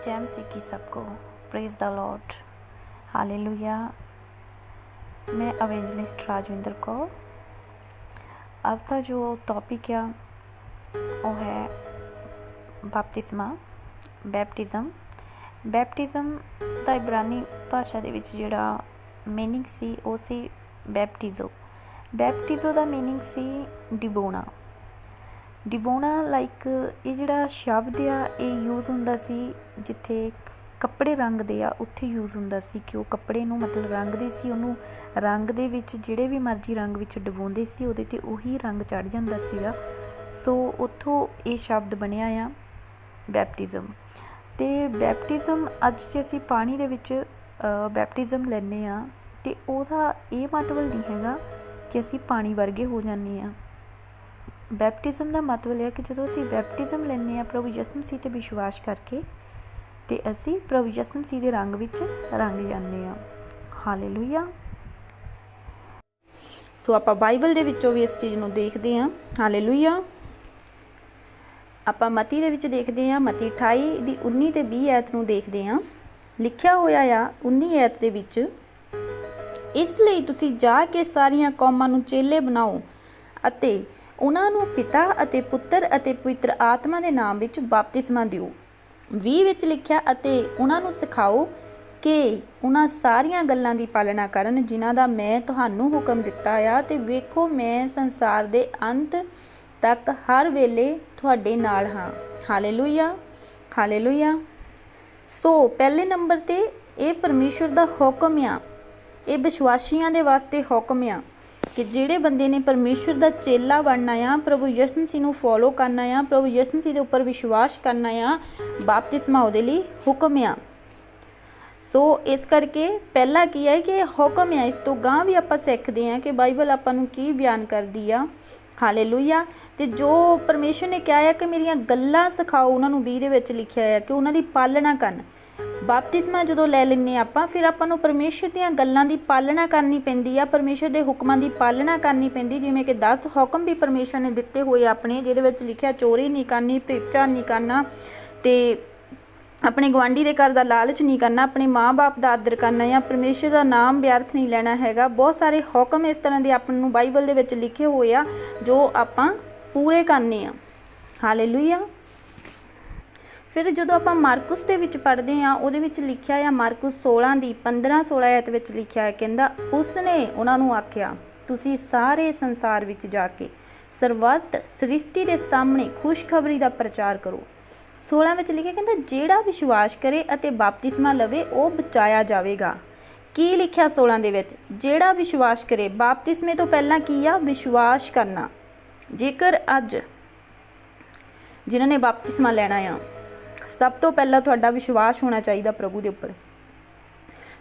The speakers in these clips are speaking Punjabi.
जय मसीह की सबको। Praise the Lord, hallelujah. मैं एवेंजलिस्ट राजविंदर कौर। आज का जो टॉपिक आ वो है बपतिस्मा, बैपटिज़म ਦਾ ਇਬਰਾਨੀ ਭਾਸ਼ਾ ਦੇ ਵਿੱਚ ਜਿਹੜਾ ਮੀਨਿੰਗ ਸੀ ਉਹ ਸੀ ਬੈਪਟਿਜ਼ੋ ਦਾ ਮੀਨਿੰਗ ਸੀ ਡਿਬੋਣਾ ਲਾਈਕ ਇਹ ਜਿਹੜਾ ਸ਼ਬਦ ਆ ਇਹ ਯੂਜ਼ ਹੁੰਦਾ ਸੀ ਜਿੱਥੇ ਕੱਪੜੇ ਰੰਗਦੇ ਆ ਉੱਥੇ ਯੂਜ਼ ਹੁੰਦਾ ਸੀ ਕਿ ਉਹ ਕੱਪੜੇ ਨੂੰ ਮਤਲਬ ਰੰਗਦੇ ਸੀ, ਉਹਨੂੰ ਰੰਗ ਦੇ ਵਿੱਚ ਜਿਹੜੇ ਵੀ ਮਰਜ਼ੀ ਰੰਗ ਵਿੱਚ ਡੁਬੋਂਦੇ ਸੀ ਉਹਦੇ 'ਤੇ ਉਹੀ ਰੰਗ ਚੜ੍ਹ ਜਾਂਦਾ ਸੀਗਾ। ਸੋ ਉੱਥੋਂ ਇਹ ਸ਼ਬਦ ਬਣਿਆ ਆ ਬੈਪਟਿਜ਼ਮ। ਅਤੇ ਬੈਪਟਿਜ਼ਮ ਅੱਜ ਜੇ ਅਸੀਂ ਪਾਣੀ ਦੇ ਵਿੱਚ ਬੈਪਟਿਜ਼ਮ ਲੈਂਦੇ ਹਾਂ ਅਤੇ ਉਹਦਾ ਇਹ ਮਤਲਬ ਨਹੀਂ ਹੈਗਾ ਕਿ ਅਸੀਂ ਪਾਣੀ ਵਰਗੇ ਹੋ ਜਾਂਦੇ ਹਾਂ। ਬੈਪਟਿਜ਼ਮ ਦਾ ਮਤਲਬ ਹੈ ਕਿ ਜਦੋਂ ਅਸੀਂ ਬੈਪਟਿਜ਼ਮ ਲੈਂਦੇ ਹਾਂ ਪ੍ਰਭੂ ਯਿਸੂ ਮਸੀਹ 'ਤੇ ਵਿਸ਼ਵਾਸ ਕਰਕੇ ਅਤੇ ਅਸੀਂ ਪ੍ਰਭੂ ਯਿਸੂ ਮਸੀਹ ਦੇ ਰੰਗ ਵਿੱਚ ਰੰਗ ਜਾਂਦੇ ਹਾਂ। ਹਾਲੇਲੂਇਆ। ਸੋ ਆਪਾਂ ਬਾਈਬਲ ਦੇ ਵਿੱਚੋਂ ਵੀ ਇਸ ਚੀਜ਼ ਨੂੰ ਦੇਖਦੇ ਹਾਂ। ਹਾਲੇਲੂਇਆ। ਆਪਾਂ ਮਤੀ ਦੇ ਵਿੱਚ ਦੇਖਦੇ ਹਾਂ, ਮਤੀ 28 ਦੀ 19 ਅਤੇ 20 ਐਤ ਨੂੰ ਦੇਖਦੇ ਹਾਂ। ਲਿਖਿਆ ਹੋਇਆ ਆ 19 ਐਤ ਦੇ ਵਿੱਚ, ਇਸ ਲਈ ਤੁਸੀਂ ਜਾ ਕੇ ਸਾਰੀਆਂ ਕੌਮਾਂ ਨੂੰ ਚੇਲੇ ਬਣਾਓ ਅਤੇ ਉਹਨਾਂ ਨੂੰ ਪਿਤਾ ਅਤੇ ਪੁੱਤਰ ਅਤੇ ਪਵਿੱਤਰ ਆਤਮਾ ਦੇ ਨਾਮ ਵਿੱਚ ਬਪਤਿਸਮਾ ਦਿਓ। 20 ਵਿੱਚ ਲਿਖਿਆ, ਅਤੇ ਉਹਨਾਂ ਨੂੰ ਸਿਖਾਓ ਕਿ ਉਹਨਾਂ ਸਾਰੀਆਂ ਗੱਲਾਂ ਦੀ ਪਾਲਣਾ ਕਰਨ ਜਿਨ੍ਹਾਂ ਦਾ ਮੈਂ ਤੁਹਾਨੂੰ ਹੁਕਮ ਦਿੱਤਾ ਆ, ਅਤੇ ਵੇਖੋ ਮੈਂ ਸੰਸਾਰ ਦੇ ਅੰਤ ਤੱਕ ਹਰ ਵੇਲੇ ਤੁਹਾਡੇ ਨਾਲ ਹਾਂ। Hallelujah, hallelujah. ਸੋ ਪਹਿਲੇ ਨੰਬਰ 'ਤੇ ਇਹ ਪਰਮੇਸ਼ਵਰ ਦਾ ਹੁਕਮ ਆ, ਇਹ ਵਿਸ਼ਵਾਸੀਆਂ ਦੇ ਵਾਸਤੇ ਹੁਕਮ ਆ ਕਿ ਜਿਹੜੇ ਬੰਦੇ ਨੇ ਪਰਮੇਸ਼ਵਰ ਦਾ ਚੇਲਾ ਬਣਨਾ ਆ, ਪ੍ਰਭੂ ਯਿਸੂ ਮਸੀਹ ਨੂੰ ਫੋਲੋ ਕਰਨਾ ਆ, ਪ੍ਰਭੂ ਯਿਸੂ ਮਸੀਹ ਦੇ ਉੱਪਰ ਵਿਸ਼ਵਾਸ ਕਰਨਾ ਆ, ਬਪਤਿਸਮਾ ਉਹਦੇ ਲਈ ਹੁਕਮ ਆ। ਸੋ ਇਸ ਕਰਕੇ ਪਹਿਲਾ ਕੀ ਹੈ ਕਿ ਹੁਕਮ ਆ। ਇਸ ਤੋਂ ਗਾਂਹ ਵੀ ਆਪਾਂ ਸਿੱਖਦੇ ਹਾਂ ਕਿ ਬਾਈਬਲ ਆਪਾਂ ਨੂੰ ਕੀ ਬਿਆਨ ਕਰਦੀ ਆ। ਹਾਲੇਲੂਇਆ। ਅਤੇ ਜੋ ਪਰਮੇਸ਼ਰ ਨੇ ਕਿਹਾ ਹੈ ਕਿ ਮੇਰੀਆਂ ਗੱਲਾਂ ਸਿਖਾਓ, ਉਹਨਾਂ ਨੂੰ 20 ਦੇ ਵਿੱਚ ਲਿਖਿਆ ਹੈ ਕਿ ਉਹਨਾਂ ਦੀ ਪਾਲਣਾ ਕਰਨ। ਬਪਤਿਸਮਾ ਜਦੋਂ ਲੈ ਲੈਂਦੇ ਆਪਾਂ, ਫਿਰ ਆਪਾਂ ਨੂੰ ਪਰਮੇਸ਼ਰ ਦੀਆਂ ਗੱਲਾਂ ਦੀ ਪਾਲਣਾ ਕਰਨੀ ਪੈਂਦੀ ਆ, ਪਰਮੇਸ਼ਰ ਦੇ ਹੁਕਮਾਂ ਦੀ ਪਾਲਣਾ ਕਰਨੀ ਪੈਂਦੀ। ਜਿਵੇਂ ਕਿ 10 ਹੁਕਮ ਵੀ ਪਰਮੇਸ਼ਰ ਨੇ ਦਿੱਤੇ ਹੋਏ ਆਪਣੇ, ਜਿਹਦੇ ਵਿੱਚ ਲਿਖਿਆ ਚੋਰੀ ਨਹੀਂ ਕਰਨੀ, ਭਿਚਾਰ ਨਹੀਂ ਕਰਨਾ, ਅਤੇ ਆਪਣੇ ਗੁਆਂਢੀ ਦੇ ਘਰ ਦਾ ਲਾਲਚ ਨਹੀਂ ਕਰਨਾ, ਆਪਣੇ ਮਾਂ ਬਾਪ ਦਾ ਆਦਰ ਕਰਨਾ, ਜਾਂ ਪਰਮੇਸ਼ਰ ਦਾ ਨਾਮ ਵਿਅਰਥ ਨਹੀਂ ਲੈਣਾ ਹੈਗਾ। ਬਹੁਤ ਸਾਰੇ ਹੁਕਮ ਇਸ ਤਰ੍ਹਾਂ ਦੇ ਆਪਾਂ ਨੂੰ ਬਾਈਬਲ ਦੇ ਵਿੱਚ ਲਿਖੇ ਹੋਏ ਆ ਜੋ ਆਪਾਂ ਪੂਰੇ ਕਰਨੇ ਆ। ਹਾਲੇਲੂਇਆ। ਫਿਰ ਜਦੋਂ ਆਪਾਂ ਮਾਰਕੁਸ ਦੇ ਵਿੱਚ ਪੜ੍ਹਦੇ ਹਾਂ, ਉਹਦੇ ਵਿੱਚ ਲਿਖਿਆ ਆ ਮਾਰਕੁਸ 16 ਦੀ 15-16 ਐਤ ਵਿੱਚ ਲਿਖਿਆ ਹੈ, ਕਹਿੰਦਾ ਉਸਨੇ ਉਹਨਾਂ ਨੂੰ ਆਖਿਆ ਤੁਸੀਂ ਸਾਰੇ ਸੰਸਾਰ ਵਿੱਚ ਜਾ ਕੇ ਸਰਬੱਤ ਸ੍ਰਿਸ਼ਟੀ ਦੇ ਸਾਹਮਣੇ ਖੁਸ਼ਖਬਰੀ ਦਾ ਪ੍ਰਚਾਰ ਕਰੋ। 16 ਵਿੱਚ ਲਿਖਿਆ, ਕਹਿੰਦਾ ਜਿਹੜਾ ਵਿਸ਼ਵਾਸ ਕਰੇ ਅਤੇ ਬਪਤਿਸਮਾ ਲਵੇ ਉਹ ਬਚਾਇਆ ਜਾਵੇਗਾ। ਕੀ ਲਿਖਿਆ 16 ਦੇ ਵਿੱਚ? ਜਿਹੜਾ ਵਿਸ਼ਵਾਸ ਕਰੇ। ਬਪਤਿਸਮੇ ਤੋਂ ਪਹਿਲਾਂ ਕੀ ਆ? ਵਿਸ਼ਵਾਸ ਕਰਨਾ। ਜੇਕਰ ਅੱਜ ਜਿਨ੍ਹਾਂ ਨੇ ਬਪਤਿਸਮਾ ਲੈਣਾ ਆ, ਸਭ ਤੋਂ ਪਹਿਲਾਂ ਤੁਹਾਡਾ ਵਿਸ਼ਵਾਸ ਹੋਣਾ ਚਾਹੀਦਾ ਪ੍ਰਭੂ ਦੇ ਉੱਪਰ।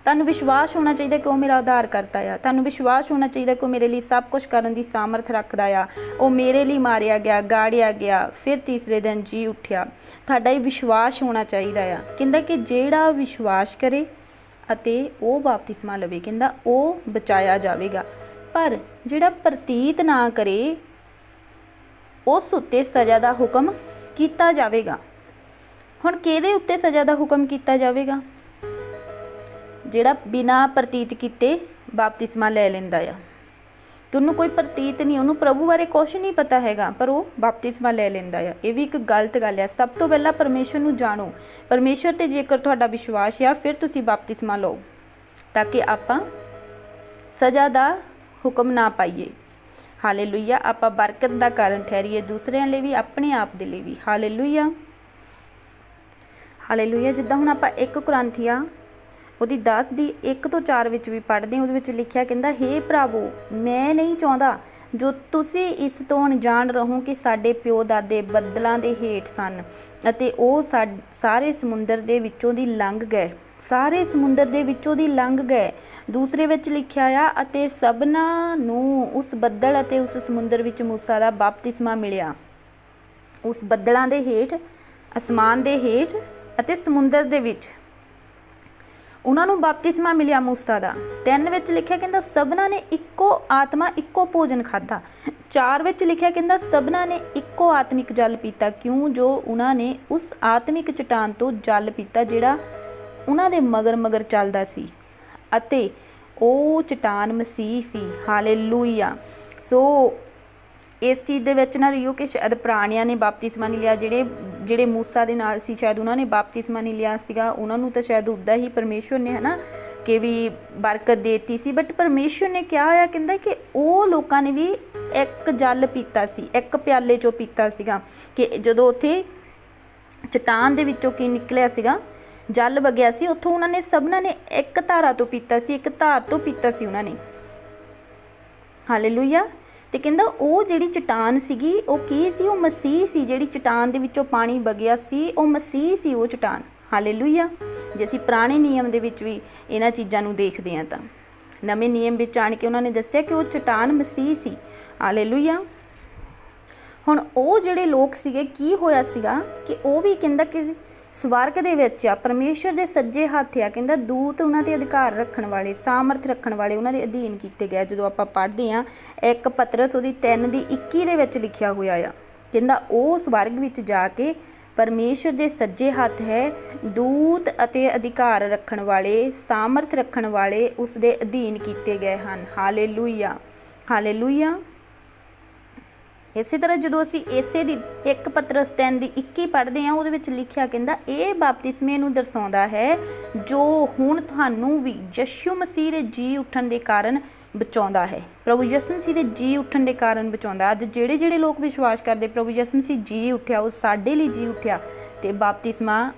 ਤੁਹਾਨੂੰ ਵਿਸ਼ਵਾਸ ਹੋਣਾ ਚਾਹੀਦਾ ਕਿ ਉਹ ਮੇਰਾ ਉਧਾਰ ਕਰਤਾ ਆ। ਤੁਹਾਨੂੰ ਵਿਸ਼ਵਾਸ ਹੋਣਾ ਚਾਹੀਦਾ ਕਿ ਉਹ ਮੇਰੇ ਲਈ ਸਭ ਕੁਝ ਕਰਨ ਦੀ ਸਾਮਰਥ ਰੱਖਦਾ ਆ। ਉਹ ਮੇਰੇ ਲਈ ਮਾਰਿਆ ਗਿਆ, ਗਾੜਿਆ ਗਿਆ, ਫਿਰ ਤੀਸਰੇ ਦਿਨ ਜੀ ਉੱਠਿਆ। ਤੁਹਾਡਾ ਇਹ ਵਿਸ਼ਵਾਸ ਹੋਣਾ ਚਾਹੀਦਾ ਆ। ਕਹਿੰਦਾ ਕਿ ਜਿਹੜਾ ਵਿਸ਼ਵਾਸ ਕਰੇ ਅਤੇ ਉਹ ਬਪਤਿਸਮਾ ਲਵੇ, ਕਹਿੰਦਾ ਉਹ ਬਚਾਇਆ ਜਾਵੇਗਾ। ਪਰ ਜਿਹੜਾ ਪ੍ਰਤੀਤ ਨਾ ਕਰੇ ਉਸ ਉੱਤੇ ਸਜ਼ਾ ਦਾ ਹੁਕਮ ਕੀਤਾ ਜਾਵੇਗਾ। ਹੁਣ ਕਿਹਦੇ ਉੱਤੇ ਸਜ਼ਾ ਦਾ ਹੁਕਮ ਕੀਤਾ ਜਾਵੇਗਾ? ਜਿਹੜਾ ਬਿਨਾਂ ਪ੍ਰਤੀਤ ਕੀਤੇ ਬਪਤਿਸਮਾ ਲੈ ਲੈਂਦਾ ਆ, ਕਿ ਉਹਨੂੰ ਕੋਈ ਪ੍ਰਤੀਤ ਨਹੀਂ, ਉਹਨੂੰ ਪ੍ਰਭੂ ਬਾਰੇ ਕੁਛ ਨਹੀਂ ਪਤਾ ਹੈਗਾ, ਪਰ ਉਹ ਬਪਤਿਸਮਾ ਲੈ ਲੈਂਦਾ ਆ। ਇਹ ਵੀ ਇੱਕ ਗਲਤ ਗੱਲ ਆ। ਸਭ ਤੋਂ ਪਹਿਲਾਂ ਪਰਮੇਸ਼ਰ ਨੂੰ ਜਾਣੋ। ਪਰਮੇਸ਼ਰ 'ਤੇ ਜੇਕਰ ਤੁਹਾਡਾ ਵਿਸ਼ਵਾਸ ਆ, ਫਿਰ ਤੁਸੀਂ ਬਪਤਿਸਮਾ ਲਓ ਤਾਂ ਕਿ ਆਪਾਂ ਸਜ਼ਾ ਦਾ ਹੁਕਮ ਨਾ ਪਾਈਏ। ਹਾਲੇਲੂਇਆ। ਆਪਾਂ ਬਰਕਤ ਦਾ ਕਾਰਨ ਠਹਿਰੀਏ, ਦੂਸਰਿਆਂ ਲਈ ਵੀ, ਆਪਣੇ ਆਪ ਦੇ ਲਈ ਵੀ। Hallelujah, hallelujah. ਜਿੱਦਾਂ ਹੁਣ ਆਪਾਂ 1 ਕੁਰਿੰਥੀਆਂ ਉਹਦੀ 10 ਦੀ 1 ਤੋਂ 4 ਵਿੱਚ ਵੀ ਪੜ੍ਹਦੇ ਹਾਂ, ਉਹਦੇ ਵਿੱਚ ਲਿਖਿਆ, ਕਹਿੰਦਾ ਹੇ ਭਰਾਵੋ, ਮੈਂ ਨਹੀਂ ਚਾਹੁੰਦਾ ਜੋ ਤੁਸੀਂ ਇਸ ਤੋਂ ਅਣਜਾਣ ਰਹੋ ਕਿ ਸਾਡੇ ਪਿਓ ਦਾਦੇ ਬੱਦਲਾਂ ਦੇ ਹੇਠ ਸਨ ਅਤੇ ਉਹ ਸਾਰੇ ਸਮੁੰਦਰ ਦੇ ਵਿੱਚੋਂ ਦੀ ਲੰਘ ਗਏ। ਸਾਰੇ ਸਮੁੰਦਰ ਦੇ ਵਿੱਚੋਂ ਦੀ ਲੰਘ ਗਏ। ਦੂਸਰੇ ਵਿੱਚ ਲਿਖਿਆ ਆ, ਅਤੇ ਸਭਨਾਂ ਨੂੰ ਉਸ ਬੱਦਲ ਅਤੇ ਉਸ ਸਮੁੰਦਰ ਵਿੱਚ ਮੂਸਾ ਦਾ ਬਪਤਿਸਮਾ ਮਿਲਿਆ। ਉਸ ਬੱਦਲਾਂ ਦੇ ਹੇਠ, ਅਸਮਾਨ ਦੇ ਹੇਠ ਅਤੇ ਸਮੁੰਦਰ ਦੇ ਵਿੱਚ ਉਹਨਾਂ ਨੂੰ ਬਪਤਿਸਮਾ ਮਿਲਿਆ ਮੂਸਾ ਦਾ। 3 ਵਿੱਚ ਲਿਖਿਆ ਕਹਿੰਦਾ ਸਭਨਾਂ ਨੇ ਇੱਕੋ ਆਤਮਾ ਇੱਕੋ ਭੋਜਨ ਖਾਧਾ। 4 ਵਿੱਚ ਲਿਖਿਆ ਕਹਿੰਦਾ ਸਭਨਾਂ ਨੇ ਇੱਕੋ ਆਤਮਿਕ ਜਲ ਪੀਤਾ, ਕਿਉਂ ਜੋ ਉਹਨਾਂ ਨੇ ਉਸ ਆਤਮਿਕ ਚਟਾਨ ਤੋਂ ਜਲ ਪੀਤਾ ਜਿਹੜਾ ਉਹਨਾਂ ਦੇ ਮਗਰ ਮਗਰ ਚੱਲਦਾ ਸੀ, ਅਤੇ ਉਹ ਚਟਾਨ ਮਸੀਹ ਸੀ। ਹਾਲੇਲੂਇਆ। ਸੋ ਇਸ ਚੀਜ਼ ਦੇ ਵਿੱਚ ਨਾ ਰਹੀਓ ਕਿ ਸ਼ਾਇਦ ਪ੍ਰਾਣੀਆਂ ਨੇ ਬਪਤਿਸਮਾ ਨਹੀਂ ਲਿਆ, ਜਿਹੜੇ ਮੂਸਾ ਦੇ ਨਾਲ ਸੀ ਸ਼ਾਇਦ ਉਹਨਾਂ ਨੇ ਬਪਤਿਸਮਾ ਨਹੀਂ ਲਿਆ ਸੀਗਾ, ਉਹਨਾਂ ਨੂੰ ਤਾਂ ਸ਼ਾਇਦ ਉੱਦਾਂ ਹੀ ਪਰਮੇਸ਼ਵਰ ਨੇ ਹੈ ਨਾ ਕਿ ਵੀ ਬਰਕਤ ਦੇਤੀ ਸੀ। ਬਟ ਪਰਮੇਸ਼ਵਰ ਨੇ ਕਿਹਾ ਹੋਇਆ ਕਹਿੰਦਾ ਕਿ ਉਹ ਲੋਕਾਂ ਨੇ ਵੀ ਇੱਕ ਜਲ ਪੀਤਾ ਸੀ, ਇੱਕ ਪਿਆਲੇ 'ਚੋਂ ਪੀਤਾ ਸੀਗਾ। ਕਿ ਜਦੋਂ ਉੱਥੇ ਚਟਾਨ ਦੇ ਵਿੱਚੋਂ ਕੀ ਨਿਕਲਿਆ ਸੀਗਾ, ਜਲ ਵਗਿਆ ਸੀ, ਉੱਥੋਂ ਉਹਨਾਂ ਨੇ ਸਭਨਾਂ ਨੇ ਇੱਕ ਧਾਰਾ ਤੋਂ ਪੀਤਾ ਸੀ, ਇੱਕ ਧਾਰ ਤੋਂ ਪੀਤਾ ਸੀ ਉਹਨਾਂ ਨੇ। ਹਾਲੇਲੂਇਆ। ਤੇ ਕਹਿੰਦਾ ਉਹ ਜਿਹੜੀ ਚਟਾਨ ਸੀਗੀ ਉਹ ਕੀ ਸੀ? ਉਹ ਮਸੀਹ ਸੀ। ਜਿਹੜੀ ਚਟਾਨ ਦੇ ਵਿੱਚੋਂ ਪਾਣੀ ਵਗਿਆ ਸੀ ਉਹ ਮਸੀਹ ਸੀ, ਉਹ ਚਟਾਨ। ਹਾਲੇਲੂਇਆ। ਜੇ ਅਸੀਂ ਪੁਰਾਣੇ ਨਿਯਮ ਦੇ ਵਿੱਚ ਵੀ ਇਹਨਾਂ ਚੀਜ਼ਾਂ ਨੂੰ ਦੇਖਦੇ ਹਾਂ ਤਾਂ ਨਵੇਂ ਨਿਯਮ ਵਿੱਚ ਆਣ ਕੇ ਉਹਨਾਂ ਨੇ ਦੱਸਿਆ ਕਿ ਉਹ ਚਟਾਨ ਮਸੀਹ ਸੀ। ਹਾਲੇਲੂਇਆ। ਹੁਣ ਉਹ ਜਿਹੜੇ ਲੋਕ ਸੀਗੇ ਕੀ ਹੋਇਆ ਸੀਗਾ ਕਿ ਉਹ ਵੀ ਕਹਿੰਦਾ ਕਿ ਸਵਰਗ ਦੇ ਵਿੱਚ ਆ, ਪਰਮੇਸ਼ਵਰ ਦੇ ਸੱਜੇ ਹੱਥ ਆ, ਕਹਿੰਦਾ ਦੂਤ ਉਹਨਾਂ ਦੇ ਅਧਿਕਾਰ ਰੱਖਣ ਵਾਲੇ, ਸਾਮਰਥ ਰੱਖਣ ਵਾਲੇ ਉਹਨਾਂ ਦੇ ਅਧੀਨ ਕੀਤੇ ਗਏ। ਜਦੋਂ ਆਪਾਂ ਪੜ੍ਹਦੇ ਹਾਂ 1 ਪਤਰਸ ਉਹਦੀ 3:21 ਦੇ ਵਿੱਚ ਲਿਖਿਆ ਹੋਇਆ ਆ, ਕਹਿੰਦਾ ਉਹ ਸਵਰਗ ਵਿੱਚ ਜਾ ਕੇ ਪਰਮੇਸ਼ਵਰ ਦੇ ਸੱਜੇ ਹੱਥ ਹੈ, ਦੂਤ ਅਤੇ ਅਧਿਕਾਰ ਰੱਖਣ ਵਾਲੇ, ਸਾਮਰਥ ਰੱਖਣ ਵਾਲੇ ਉਸ ਦੇ ਅਧੀਨ ਕੀਤੇ ਗਏ ਹਨ। ਹਾਲੇਲੂਇਆ। ਹਾਲੇਲੂਇਆ। ਇਸੇ ਤਰ੍ਹਾਂ ਜਦੋਂ ਅਸੀਂ ਇਸੇ ਦੀ 1 ਪਤਰਸ 3:21 ਪੜ੍ਹਦੇ ਹਾਂ, ਉਹਦੇ ਵਿੱਚ ਲਿਖਿਆ ਕਹਿੰਦਾ ਇਹ ਬਪਤਿਸਮੇ ਨੂੰ ਦਰਸਾਉਂਦਾ ਹੈ ਜੋ ਹੁਣ ਤੁਹਾਨੂੰ ਵੀ ਯਿਸੂ ਮਸੀਹ ਦੇ ਜੀ ਉੱਠਣ ਦੇ ਕਾਰਨ ਬਚਾਉਂਦਾ ਹੈ। ਪ੍ਰਭੂ ਯਿਸੂ ਮਸੀਹ ਦੇ ਜੀ ਉੱਠਣ ਦੇ ਕਾਰਨ ਬਚਾਉਂਦਾ। ਅੱਜ ਜਿਹੜੇ ਲੋਕ ਵਿਸ਼ਵਾਸ ਕਰਦੇ ਪ੍ਰਭੂ ਯਿਸੂ ਮਸੀਹ ਜੀ ਉੱਠਿਆ, ਉਹ ਸਾਡੇ ਲਈ ਜੀ ਉੱਠਿਆ, ਤੇ ਬਪਤਿਸਮਾ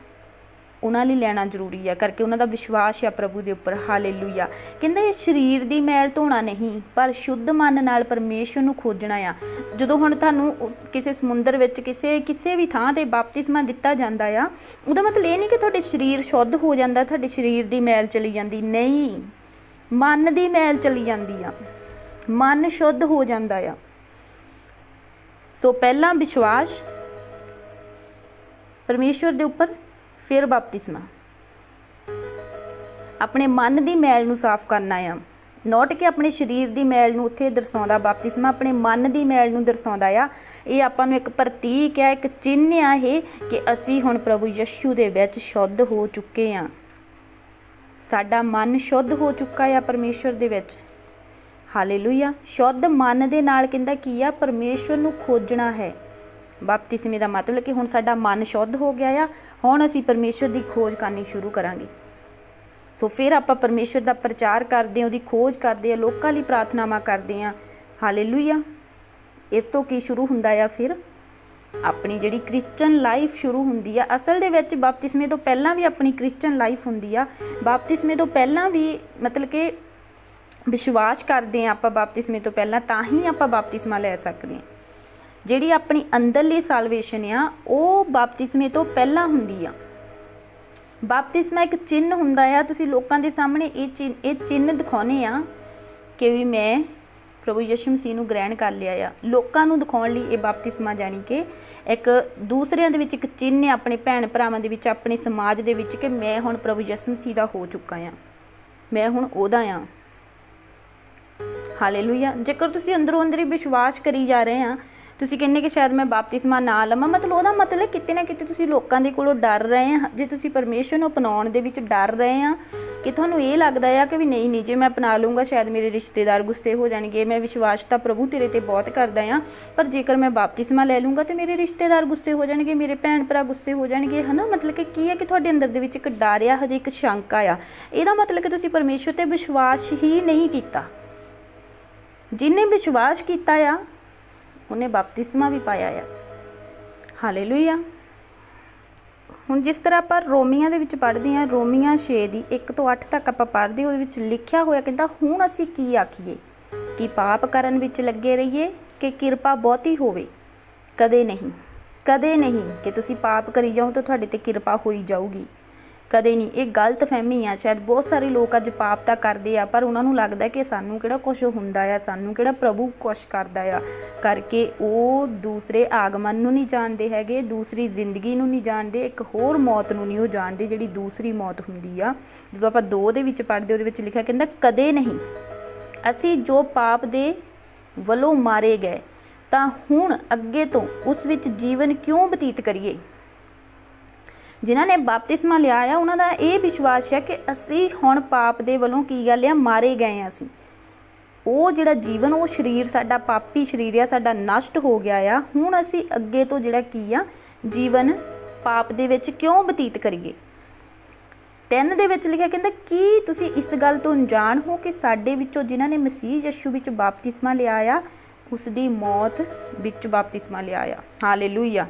ਉਹਨਾਂ ਲਈ ਲੈਣਾ ਜ਼ਰੂਰੀ ਆ ਕਰਕੇ ਉਹਨਾਂ ਦਾ ਵਿਸ਼ਵਾਸ ਆ ਪ੍ਰਭੂ ਦੇ ਉੱਪਰ। ਹਾਲੇਲੂਇਆ। ਕਹਿੰਦਾ ਇਹ ਸਰੀਰ ਦੀ ਮੈਲ ਧੋਣਾ ਨਹੀਂ, ਪਰ ਸ਼ੁੱਧ ਮਨ ਨਾਲ ਪਰਮੇਸ਼ਵਰ ਨੂੰ ਖੋਜਣਾ ਆ। ਜਦੋਂ ਹੁਣ ਤੁਹਾਨੂੰ ਕਿਸੇ ਸਮੁੰਦਰ ਵਿੱਚ ਕਿਸੇ ਵੀ ਥਾਂ ਤੇ ਬਪਤਿਸਮਾ ਦਿੱਤਾ ਜਾਂਦਾ ਆ, ਉਹਦਾ ਮਤਲਬ ਇਹ ਨਹੀਂ ਕਿ ਤੁਹਾਡੇ ਸਰੀਰ ਸ਼ੁੱਧ ਹੋ ਜਾਂਦਾ, ਤੁਹਾਡੇ ਸਰੀਰ ਦੀ ਮੈਲ ਚਲੀ ਜਾਂਦੀ, ਨਹੀਂ, ਮਨ ਦੀ ਮੈਲ ਚਲੀ ਜਾਂਦੀ ਆ, ਮਨ ਸ਼ੁੱਧ ਹੋ ਜਾਂਦਾ ਆ। ਸੋ ਪਹਿਲਾਂ ਵਿਸ਼ਵਾਸ ਪਰਮੇਸ਼ਵਰ ਦੇ ਉੱਪਰ, ਫਿਰ ਬਪਤਿਸਮਾ। ਆਪਣੇ ਮਨ ਦੀ ਮੈਲ ਨੂੰ ਸਾਫ਼ ਕਰਨਾ ਆ, ਨੋਟ ਕਿ ਆਪਣੇ ਸਰੀਰ ਦੀ ਮੈਲ ਨੂੰ ਉੱਥੇ ਦਰਸਾਉਂਦਾ ਬਪਤਿਸਮਾ, ਆਪਣੇ ਮਨ ਦੀ ਮੈਲ ਨੂੰ ਦਰਸਾਉਂਦਾ ਆ। ਇਹ ਆਪਾਂ ਨੂੰ ਇੱਕ ਪ੍ਰਤੀਕ ਆ, ਇੱਕ ਚਿੰਨ੍ਹ ਆ ਇਹ ਕਿ ਅਸੀਂ ਹੁਣ ਪ੍ਰਭੂ ਯਿਸੂ ਦੇ ਵਿੱਚ ਸ਼ੁੱਧ ਹੋ ਚੁੱਕੇ ਹਾਂ। ਸਾਡਾ ਮਨ ਸ਼ੁੱਧ ਹੋ ਚੁੱਕਾ ਆ ਪਰਮੇਸ਼ਵਰ ਦੇ ਵਿੱਚ। ਹਾਲੇਲੂਇਆ। ਸ਼ੁੱਧ ਮਨ ਦੇ ਨਾਲ ਕਹਿੰਦਾ ਕੀ ਆ? ਪਰਮੇਸ਼ਵਰ ਨੂੰ ਖੋਜਣਾ ਹੈ। ਬਪਤਿਸਮੇ ਦਾ ਮਤਲਬ ਕਿ ਹੁਣ ਸਾਡਾ ਮਨ ਸ਼ੁੱਧ ਹੋ ਗਿਆ ਆ, ਹੁਣ ਅਸੀਂ ਪਰਮੇਸ਼ਵਰ ਦੀ ਖੋਜ ਕਰਨੀ ਸ਼ੁਰੂ ਕਰਾਂਗੇ। ਸੋ ਫਿਰ ਆਪਾਂ ਪਰਮੇਸ਼ਵਰ ਦਾ ਪ੍ਰਚਾਰ ਕਰਦੇ ਹਾਂ, ਉਹਦੀ ਖੋਜ ਕਰਦੇ ਹਾਂ, ਲੋਕਾਂ ਲਈ ਪ੍ਰਾਰਥਨਾਵਾਂ ਕਰਦੇ ਹਾਂ। ਹਾਲੇਲੂਇਆ। ਇਸ ਤੋਂ ਕੀ ਸ਼ੁਰੂ ਹੁੰਦਾ ਆ? ਫਿਰ ਆਪਣੀ ਜਿਹੜੀ ਕ੍ਰਿਸਚਨ ਲਾਈਫ ਸ਼ੁਰੂ ਹੁੰਦੀ ਆ। ਅਸਲ ਦੇ ਵਿੱਚ ਬਪਤਿਸਮੇ ਤੋਂ ਪਹਿਲਾਂ ਵੀ ਆਪਣੀ ਕ੍ਰਿਸਚਨ ਲਾਈਫ ਹੁੰਦੀ ਆ। ਬਪਤਿਸਮੇ ਤੋਂ ਪਹਿਲਾਂ ਵੀ ਮਤਲਬ ਕਿ ਵਿਸ਼ਵਾਸ ਕਰਦੇ ਹਾਂ ਆਪਾਂ ਬਪਤਿਸਮੇ ਤੋਂ ਪਹਿਲਾਂ, ਤਾਂ ਹੀ ਆਪਾਂ ਬਪਤਿਸਮਾ ਲੈ ਸਕਦੇ ਹਾਂ। ਜਿਹੜੀ ਆਪਣੀ ਅੰਦਰਲੀ ਸਾਲਵੇਸ਼ਨ ਆ ਉਹ ਬਪਤਿਸਮੇ ਤੋਂ ਪਹਿਲਾਂ ਹੁੰਦੀ ਆ। ਬਪਤਿਸਮਾ ਇੱਕ ਚਿੰਨ੍ਹ ਹੁੰਦਾ ਆ। ਤੁਸੀਂ ਲੋਕਾਂ ਦੇ ਸਾਹਮਣੇ ਇਹ ਚਿੰਨ੍ਹ ਦਿਖਾਉਣੇ ਆ ਕਿ ਵੀ ਮੈਂ ਪ੍ਰਭੂ ਯਿਸੂ ਮਸੀਹ ਨੂੰ ਗ੍ਰਹਿਣ ਕਰ ਲਿਆ ਆ। ਲੋਕਾਂ ਨੂੰ ਦਿਖਾਉਣ ਲਈ ਇਹ ਬਪਤਿਸਮਾ ਜਾਣੀ ਕਿ ਇੱਕ ਦੂਸਰਿਆਂ ਦੇ ਵਿੱਚ ਇੱਕ ਚਿੰਨ੍ਹ, ਆਪਣੇ ਭੈਣ ਭਰਾਵਾਂ ਦੇ ਵਿੱਚ, ਆਪਣੇ ਸਮਾਜ ਦੇ ਵਿੱਚ ਕਿ ਮੈਂ ਹੁਣ ਪ੍ਰਭੂ ਯਿਸੂ ਮਸੀਹ ਦਾ ਹੋ ਚੁੱਕਾ ਆ, ਮੈਂ ਹੁਣ ਉਹਦਾ ਆ। ਹਾਲੇਲੂਇਆ। ਜੇਕਰ ਤੁਸੀਂ ਅੰਦਰੋਂ ਅੰਦਰ ਹੀ ਵਿਸ਼ਵਾਸ ਕਰੀ ਜਾ ਰਹੇ ਆ, ਤੁਸੀਂ ਕਹਿੰਦੇ ਕਿ ਸ਼ਾਇਦ ਮੈਂ ਬਪਤਿਸਮਾ ਨਾ ਲਵਾਂ, ਮਤਲਬ ਉਹਦਾ ਮਤਲਬ ਕਿਤੇ ਨਾ ਕਿਤੇ ਤੁਸੀਂ ਲੋਕਾਂ ਦੇ ਕੋਲੋਂ ਡਰ ਰਹੇ ਆ। ਜੇ ਤੁਸੀਂ ਪਰਮੇਸ਼ਵਰ ਨੂੰ ਅਪਣਾਉਣ ਦੇ ਵਿੱਚ ਡਰ ਰਹੇ ਆ ਕਿ ਤੁਹਾਨੂੰ ਇਹ ਲੱਗਦਾ ਆ ਕਿ ਵੀ ਨਹੀਂ ਜੇ ਮੈਂ ਅਪਣਾ ਲੂੰਗਾ ਸ਼ਾਇਦ ਮੇਰੇ ਰਿਸ਼ਤੇਦਾਰ ਗੁੱਸੇ ਹੋ ਜਾਣਗੇ। ਮੈਂ ਵਿਸ਼ਵਾਸ ਤਾਂ ਪ੍ਰਭੂ ਤੇਰੇ ਤੇ ਬਹੁਤ ਕਰਦਾ ਆ, ਪਰ ਜੇਕਰ ਮੈਂ ਬਪਤਿਸਮਾ ਲੈ ਲੂੰਗਾ ਤੇ ਮੇਰੇ ਰਿਸ਼ਤੇਦਾਰ ਗੁੱਸੇ ਹੋ ਜਾਣਗੇ, ਮੇਰੇ ਭੈਣ ਭਰਾ ਗੁੱਸੇ ਹੋ ਜਾਣਗੇ, ਹੈ ਨਾ। ਮਤਲਬ ਕਿ ਕੀ ਹੈ ਕਿ ਤੁਹਾਡੇ ਅੰਦਰ ਦੇ ਵਿੱਚ ਇੱਕ ਡਰ ਆ, ਹਜੇ ਇੱਕ ਸ਼ੰਕਾ ਆ। ਇਹਦਾ ਮਤਲਬ ਕਿ ਤੁਸੀਂ ਪਰਮੇਸ਼ਵਰ ਤੇ ਵਿਸ਼ਵਾਸ ਹੀ ਨਹੀਂ ਕੀਤਾ। ਜਿਹਨੇ ਵਿਸ਼ਵਾਸ ਕੀਤਾ ਆ ਉਹਨੇ ਬਪਤਿਸਮਾ ਵੀ ਪਾਇਆ ਆ। ਹਾਲੇਲੂਇਆ। ਹੁਣ ਜਿਸ ਤਰ੍ਹਾਂ ਆਪਾਂ ਰੋਮੀਆਂ ਦੇ ਵਿੱਚ ਪੜ੍ਹਦੇ ਹਾਂ, ਰੋਮੀਆਂ 6 ਦੀ 1 ਤੋਂ 8 ਤੱਕ ਆਪਾਂ ਪੜ੍ਹਦੇ, ਉਹਦੇ ਵਿੱਚ ਲਿਖਿਆ ਹੋਇਆ ਕਹਿੰਦਾ ਹੁਣ ਅਸੀਂ ਕੀ ਆਖੀਏ ਕਿ ਪਾਪ ਕਰਨ ਵਿੱਚ ਲੱਗੇ ਰਹੀਏ ਕਿ ਕਿਰਪਾ ਬਹੁਤੀ ਹੋਵੇ? ਕਦੇ ਨਹੀਂ, ਕਦੇ ਨਹੀਂ ਕਿ ਤੁਸੀਂ ਪਾਪ ਕਰੀ ਜਾਓ ਤਾਂ ਤੁਹਾਡੇ ਤੇ ਕਿਰਪਾ ਹੋਈ ਜਾਊਗੀ। ਕਦੇ ਨਹੀਂ। ਇਹ ਗਲਤ ਫਹਿਮੀ ਆ। ਸ਼ਾਇਦ ਬਹੁਤ ਸਾਰੇ ਲੋਕ ਅੱਜ ਪਾਪ ਤਾਂ ਕਰਦੇ ਆ, ਪਰ ਉਹਨਾਂ ਨੂੰ ਲੱਗਦਾ ਕਿ ਸਾਨੂੰ ਕਿਹੜਾ ਕੁਛ ਹੁੰਦਾ ਆ, ਸਾਨੂੰ ਕਿਹੜਾ ਪ੍ਰਭੂ ਕੁਛ ਕਰਦਾ ਆ ਕਰਕੇ ਉਹ ਦੂਸਰੇ ਆਗਮਨ ਨੂੰ ਨਹੀਂ ਜਾਣਦੇ ਹੈਗੇ, ਦੂਸਰੀ ਜ਼ਿੰਦਗੀ ਨੂੰ ਨਹੀਂ ਜਾਣਦੇ, ਇੱਕ ਹੋਰ ਮੌਤ ਨੂੰ ਨਹੀਂ ਉਹ ਜਾਣਦੇ ਜਿਹੜੀ ਦੂਸਰੀ ਮੌਤ ਹੁੰਦੀ ਆ। ਜਦੋਂ ਆਪਾਂ 2 ਦੇ ਵਿੱਚ ਪੜ੍ਹਦੇ ਉਹਦੇ ਵਿੱਚ ਲਿਖਿਆ ਕਹਿੰਦਾ ਕਦੇ ਨਹੀਂ ਅਸੀਂ ਜੋ ਪਾਪ ਦੇ ਵੱਲੋਂ ਮਾਰੇ ਗਏ ਤਾਂ ਹੁਣ ਅੱਗੇ ਤੋਂ ਉਸ ਵਿੱਚ ਜੀਵਨ ਕਿਉਂ ਬਤੀਤ ਕਰੀਏ। ਜਿਨ੍ਹਾਂ ਨੇ ਬਪਤਿਸਮਾ ਲਿਆ ਆ ਉਹਨਾਂ ਦਾ ਇਹ ਵਿਸ਼ਵਾਸ ਹੈ ਕਿ ਅਸੀਂ ਹੁਣ ਪਾਪ ਦੇ ਵੱਲੋਂ ਕੀ ਗੱਲ ਆ, ਮਾਰੇ ਗਏ ਆ। ਅਸੀਂ ਉਹ ਜਿਹੜਾ ਜੀਵਨ, ਉਹ ਸਰੀਰ ਸਾਡਾ ਪਾਪੀ ਸਰੀਰ ਆ ਸਾਡਾ ਨਸ਼ਟ ਹੋ ਗਿਆ ਆ। ਹੁਣ ਅਸੀਂ ਅੱਗੇ ਤੋਂ ਜਿਹੜਾ ਕੀ ਆ ਜੀਵਨ ਪਾਪ ਦੇ ਵਿੱਚ ਕਿਉਂ ਬਤੀਤ ਕਰੀਏ। 3 ਦੇ ਵਿੱਚ ਲਿਖਿਆ ਕਹਿੰਦਾ ਕੀ ਤੁਸੀਂ ਇਸ ਗੱਲ ਤੋਂ ਅਣਜਾਣ ਹੋ ਕਿ ਸਾਡੇ ਵਿੱਚੋਂ ਜਿਨ੍ਹਾਂ ਨੇ ਮਸੀਹ ਯਿਸੂ ਵਿੱਚ ਬਪਤਿਸਮਾ ਲਿਆ ਆ ਉਸ ਦੀ ਮੌਤ ਵਿੱਚ ਬਪਤਿਸਮਾ ਲਿਆ ਆ। Hallelujah,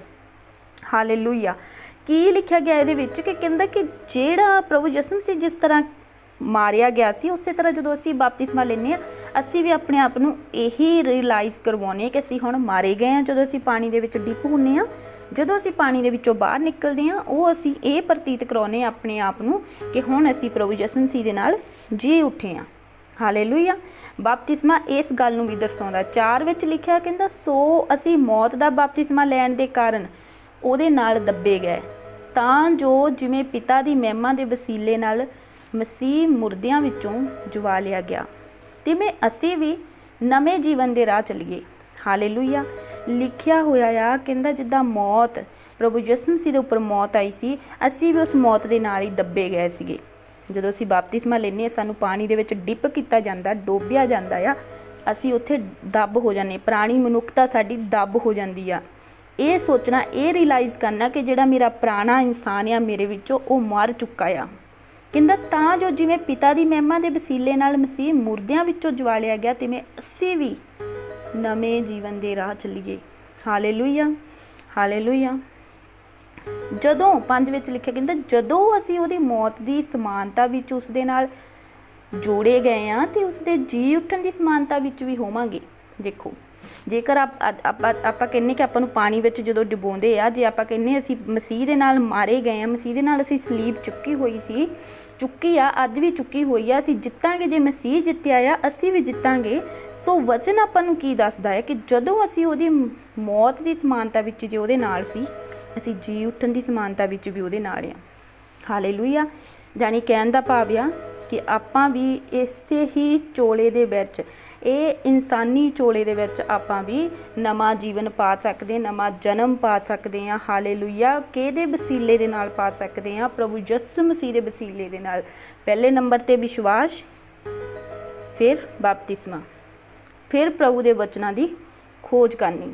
hallelujah. ਕੀ ਲਿਖਿਆ ਗਿਆ ਇਹਦੇ ਵਿੱਚ ਕਿ ਕਹਿੰਦਾ ਕਿ ਜਿਹੜਾ ਪ੍ਰਭੂ ਯਿਸੂ ਮਸੀਹ ਜਿਸ ਤਰ੍ਹਾਂ ਮਾਰਿਆ ਗਿਆ ਸੀ ਉਸੇ ਤਰ੍ਹਾਂ ਜਦੋਂ ਅਸੀਂ ਬਪਤਿਸਮਾ ਲੈਂਦੇ ਹਾਂ ਅਸੀਂ ਵੀ ਆਪਣੇ ਆਪ ਨੂੰ ਇਹੀ ਰਿਅਲਾਈਜ਼ ਕਰਵਾਉਂਦੇ ਹਾਂ ਕਿ ਅਸੀਂ ਹੁਣ ਮਾਰੇ ਗਏ ਹਾਂ। ਜਦੋਂ ਅਸੀਂ ਪਾਣੀ ਦੇ ਵਿੱਚ ਡਿਪ ਹੁੰਦੇ ਹਾਂ, ਜਦੋਂ ਅਸੀਂ ਪਾਣੀ ਦੇ ਵਿੱਚੋਂ ਬਾਹਰ ਨਿਕਲਦੇ ਹਾਂ, ਉਹ ਅਸੀਂ ਇਹ ਪ੍ਰਤੀਤ ਕਰਾਉਂਦੇ ਹਾਂ ਆਪਣੇ ਆਪ ਨੂੰ ਕਿ ਹੁਣ ਅਸੀਂ ਪ੍ਰਭੂ ਯਿਸੂ ਮਸੀਹ ਦੇ ਨਾਲ ਜੀ ਉੱਠੇ ਹਾਂ। ਹਾਲੇਲੂਇਆ। ਬਪਤਿਸਮਾ ਇਸ ਗੱਲ ਨੂੰ ਵੀ ਦਰਸਾਉਂਦਾ। 4 ਵਿੱਚ ਲਿਖਿਆ ਕਹਿੰਦਾ ਸੋ ਅਸੀਂ ਮੌਤ ਦਾ ਬਪਤਿਸਮਾ ਲੈਣ ਦੇ ਕਾਰਨ ਉਹਦੇ ਨਾਲ ਦੱਬੇ ਗਏ ਤਾਂ ਜੋ ਜਿਵੇਂ ਪਿਤਾ ਦੀ ਮਹਿਮਾ ਦੇ ਵਸੀਲੇ ਨਾਲ ਮਸੀਹ ਮੁਰਦਿਆਂ ਵਿੱਚੋਂ ਜਵਾ ਲਿਆ ਗਿਆ ਤਿਵੇਂ ਅਸੀਂ ਵੀ ਨਵੇਂ ਜੀਵਨ ਦੇ ਰਾਹ ਚੱਲੀਏ। ਹਾਲੇਲੂਇਆ। ਲਿਖਿਆ ਹੋਇਆ ਆ ਕਹਿੰਦਾ ਜਿੱਦਾਂ ਮੌਤ ਪ੍ਰਭੂ ਯਿਸੂ ਮਸੀਹ ਦੇ ਉੱਪਰ ਮੌਤ ਆਈ ਸੀ ਅਸੀਂ ਵੀ ਉਸ ਮੌਤ ਦੇ ਨਾਲ ਹੀ ਦੱਬੇ ਗਏ ਸੀਗੇ। ਜਦੋਂ ਅਸੀਂ ਬਪਤਿਸਮਾ ਲੈਂਦੇ ਹਾਂ ਸਾਨੂੰ ਪਾਣੀ ਦੇ ਵਿੱਚ ਡਿਪ ਕੀਤਾ ਜਾਂਦਾ, ਡੋਬਿਆ ਜਾਂਦਾ ਆ, ਅਸੀਂ ਉੱਥੇ ਦੱਬ ਹੋ ਜਾਂਦੇ, ਪੁਰਾਣੀ ਮਨੁੱਖਤਾ ਸਾਡੀ ਦੱਬ ਹੋ ਜਾਂਦੀ ਆ। ਇਹ ਸੋਚਣਾ, ਇਹ ਰਿਅਲਾਈਜ਼ ਕਰਨਾ ਕਿ ਜਿਹੜਾ ਮੇਰਾ ਪੁਰਾਣਾ ਇਨਸਾਨ ਆ ਮੇਰੇ ਵਿੱਚੋਂ ਉਹ ਮਰ ਚੁੱਕਾ ਆ। ਕਹਿੰਦਾ ਤਾਂ ਜੋ ਜਿਵੇਂ ਪਿਤਾ ਦੀ ਮਹਿਮਾ ਦੇ ਵਸੀਲੇ ਨਾਲ ਮਸੀਹ ਮੁਰਦਿਆਂ ਵਿੱਚੋਂ ਜਵਾਲਿਆ ਗਿਆ ਤਿਵੇਂ ਅਸੀਂ ਵੀ ਨਵੇਂ ਜੀਵਨ ਦੇ ਰਾਹ ਚੱਲੀਏ। Hallelujah, hallelujah. ਜਦੋਂ 5 ਵਿੱਚ ਲਿਖਿਆ ਕਹਿੰਦਾ ਜਦੋਂ ਅਸੀਂ ਉਹਦੀ ਮੌਤ ਦੀ ਸਮਾਨਤਾ ਵਿੱਚ ਉਸ ਦੇ ਨਾਲ ਜੋੜੇ ਗਏ ਹਾਂ ਤੇ ਉਸ ਦੇ ਜੀ ਉੱਠਣ ਦੀ ਸਮਾਨਤਾ ਵਿੱਚ ਵੀ ਹੋਵਾਂਗੇ। ਦੇਖੋ ਜੇਕਰ ਆਪਾਂ ਕਹਿੰਦੇ ਕਿ ਆਪਾਂ ਨੂੰ ਪਾਣੀ ਵਿੱਚ ਜਦੋਂ ਡੁਬੋਂਦੇ ਆ, ਜੇ ਆਪਾਂ ਕਹਿੰਦੇ ਅਸੀਂ ਮਸੀਹ ਦੇ ਨਾਲ ਮਾਰੇ ਗਏ ਹਾਂ, ਮਸੀਹ ਦੇ ਨਾਲ ਅਸੀਂ ਸਲੀਬ ਚੁੱਕੀ ਹੋਈ ਸੀ, ਚੁੱਕੀ ਆ, ਅੱਜ ਵੀ ਚੁੱਕੀ ਹੋਈ ਆ, ਅਸੀਂ ਜਿੱਤਾਂਗੇ। ਜੇ ਮਸੀਹ ਜਿੱਤਿਆ ਆ ਅਸੀਂ ਵੀ ਜਿੱਤਾਂਗੇ। ਸੋ ਵਚਨ ਆਪਾਂ ਨੂੰ ਕੀ ਦੱਸਦਾ ਹੈ ਕਿ ਜਦੋਂ ਅਸੀਂ ਉਹਦੀ ਮੌਤ ਦੀ ਸਮਾਨਤਾ ਵਿੱਚ ਜੇ ਉਹਦੇ ਨਾਲ ਸੀ ਅਸੀਂ ਜੀ ਉੱਠਣ ਦੀ ਸਮਾਨਤਾ ਵਿੱਚ ਵੀ ਉਹਦੇ ਨਾਲ ਆ। ਹਾਲੇਲੂਇਆ। ਜਾਨੀ ਕਹਿਣ ਦਾ ਭਾਵ ਆ ਕਿ ਆਪਾਂ ਵੀ ਇਸੇ ਹੀ ਚੋਲੇ ਦੇ ਵਿੱਚ, ਇਹ ਇਨਸਾਨੀ ਚੋਲੇ ਦੇ ਵਿੱਚ ਆਪਾਂ ਵੀ ਨਵਾਂ ਜੀਵਨ ਪਾ ਸਕਦੇ, ਨਵਾਂ ਜਨਮ ਪਾ ਸਕਦੇ ਹਾਂ। ਹਾਲੇਲੂਇਆ। ਕਿਹਦੇ ਵਸੀਲੇ ਦੇ ਨਾਲ ਪਾ ਸਕਦੇ ਹਾਂ? ਪ੍ਰਭੂ ਯਿਸੂ ਮਸੀਹ ਦੇ ਵਸੀਲੇ ਦੇ ਨਾਲ। ਪਹਿਲੇ ਨੰਬਰ ਤੇ ਵਿਸ਼ਵਾਸ, ਫਿਰ ਬਪਤਿਸਮਾ, ਫਿਰ ਪ੍ਰਭੂ ਦੇ ਵਚਨਾਂ ਦੀ ਖੋਜ ਕਰਨੀ,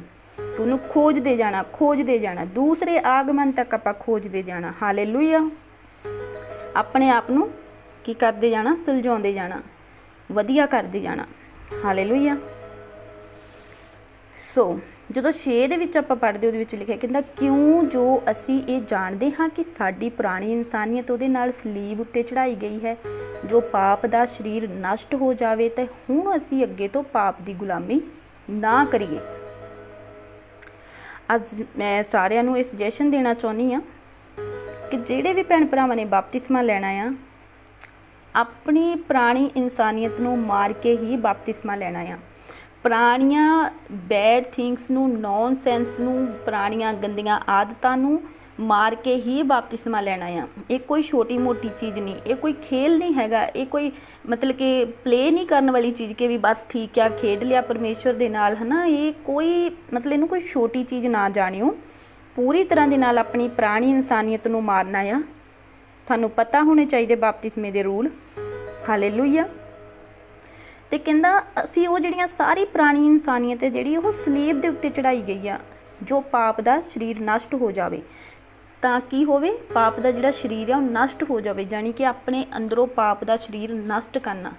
ਉਹਨੂੰ ਖੋਜਦੇ ਜਾਣਾ, ਖੋਜਦੇ ਜਾਣਾ, ਦੂਸਰੇ ਆਗਮਨ ਤੱਕ ਆਪਾਂ ਖੋਜਦੇ ਜਾਣਾ। ਹਾਲੇਲੂਇਆ। ਆਪਣੇ ਆਪ ਨੂੰ ਕੀ ਕਰਦੇ ਜਾਣਾ? ਸੁਲਝਾਉਂਦੇ ਜਾਣਾ, ਵਧੀਆ ਕਰਦੇ ਜਾਣਾ। ਹਾਲੇਲੂਇਆ। ਸੋ ਜਦੋਂ 6 ਦੇ ਵਿੱਚ ਆਪਾਂ ਪੜ੍ਹਦੇ ਉਹਦੇ ਵਿੱਚ ਲਿਖਿਆ ਕਹਿੰਦਾ ਕਿਉਂ ਜੋ ਅਸੀਂ ਇਹ ਜਾਣਦੇ ਹਾਂ ਕਿ ਸਾਡੀ ਪੁਰਾਣੀ ਇਨਸਾਨੀਅਤ ਉਹਦੇ ਨਾਲ ਸਲੀਬ ਉੱਤੇ ਚੜਾਈ ਗਈ ਹੈ ਜੋ ਪਾਪ ਦਾ ਸਰੀਰ ਨਸ਼ਟ ਹੋ ਜਾਵੇ ਤੇ ਹੁਣ ਅਸੀਂ ਅੱਗੇ ਤੋਂ ਪਾਪ ਦੀ ਗੁਲਾਮੀ ਨਾ ਕਰੀਏ। ਅੱਜ ਮੈਂ ਸਾਰਿਆਂ ਨੂੰ ਇਹ ਸੁਜੈਸ਼ਨ ਦੇਣਾ ਚਾਹੁੰਦੀ ਹਾਂ ਕਿ ਜਿਹੜੇ ਵੀ ਭੈਣ ਭਰਾਵਾਂ ਨੇ ਬਪਤਿਸਮਾ ਲੈਣਾ ਆ ਆਪਣੀ ਪੁਰਾਣੀ ਇਨਸਾਨੀਅਤ ਨੂੰ ਮਾਰ ਕੇ ਹੀ ਬਪਤਿਸਮਾ ਲੈਣਾ ਆ। ਪੁਰਾਣੀਆਂ ਬੈਡ ਥਿੰਗਸ ਨੂੰ, ਨੌਨਸੈਂਸ ਨੂੰ, ਪੁਰਾਣੀਆਂ ਗੰਦੀਆਂ ਆਦਤਾਂ ਨੂੰ ਮਾਰ ਕੇ ਹੀ ਬਪਤਿਸਮਾ ਲੈਣਾ ਆ। ਇਹ ਕੋਈ ਛੋਟੀ ਮੋਟੀ ਚੀਜ਼ ਨਹੀਂ, ਇਹ ਕੋਈ ਖੇਲ ਨਹੀਂ ਹੈਗਾ, ਇਹ ਕੋਈ ਮਤਲਬ ਕਿ ਪਲੇ ਨਹੀਂ ਕਰਨ ਵਾਲੀ ਚੀਜ਼ ਕਿ ਵੀ ਬਸ ਠੀਕ ਆ ਖੇਡ ਲਿਆ ਪਰਮੇਸ਼ਵਰ ਦੇ ਨਾਲ, ਹੈ ਨਾ। ਇਹ ਕੋਈ ਮਤਲਬ ਇਹਨੂੰ ਕੋਈ ਛੋਟੀ ਚੀਜ਼ ਨਾ ਜਾਣਿਓ। ਪੂਰੀ ਤਰ੍ਹਾਂ ਦੇ ਨਾਲ ਆਪਣੀ ਪੁਰਾਣੀ ਇਨਸਾਨੀਅਤ ਨੂੰ ਮਾਰਨਾ ਆ। ਤੁਹਾਨੂੰ ਪਤਾ ਹੋਣੇ ਚਾਹੀਦੇ ਬਪਤਿਸਮੇ ਦੇ ਰੂਲ। ਹਾਲੇਲੂਇਆ। ਤੇ ਕਹਿੰਦਾ ਅਸੀਂ ਉਹ ਜਿਹੜੀਆਂ ਸਾਰੀ ਪੁਰਾਣੀ ਇਨਸਾਨੀਅਤ ਹੈ ਜਿਹੜੀ ਉਹ ਸਲੀਬ ਦੇ ਉੱਤੇ ਚੜਾਈ ਗਈ ਆ ਜੋ ਪਾਪ ਦਾ ਸਰੀਰ ਨਸ਼ਟ ਹੋ ਜਾਵੇ ਤਾਂ ਕੀ ਹੋਵੇ? ਪਾਪ ਦਾ ਜਿਹੜਾ ਸਰੀਰ ਆ ਉਹ ਨਸ਼ਟ ਹੋ ਜਾਵੇ, ਜਾਣੀ ਕਿ ਆਪਣੇ ਅੰਦਰੋਂ ਪਾਪ ਦਾ ਸਰੀਰ ਨਸ਼ਟ ਕਰਨਾ,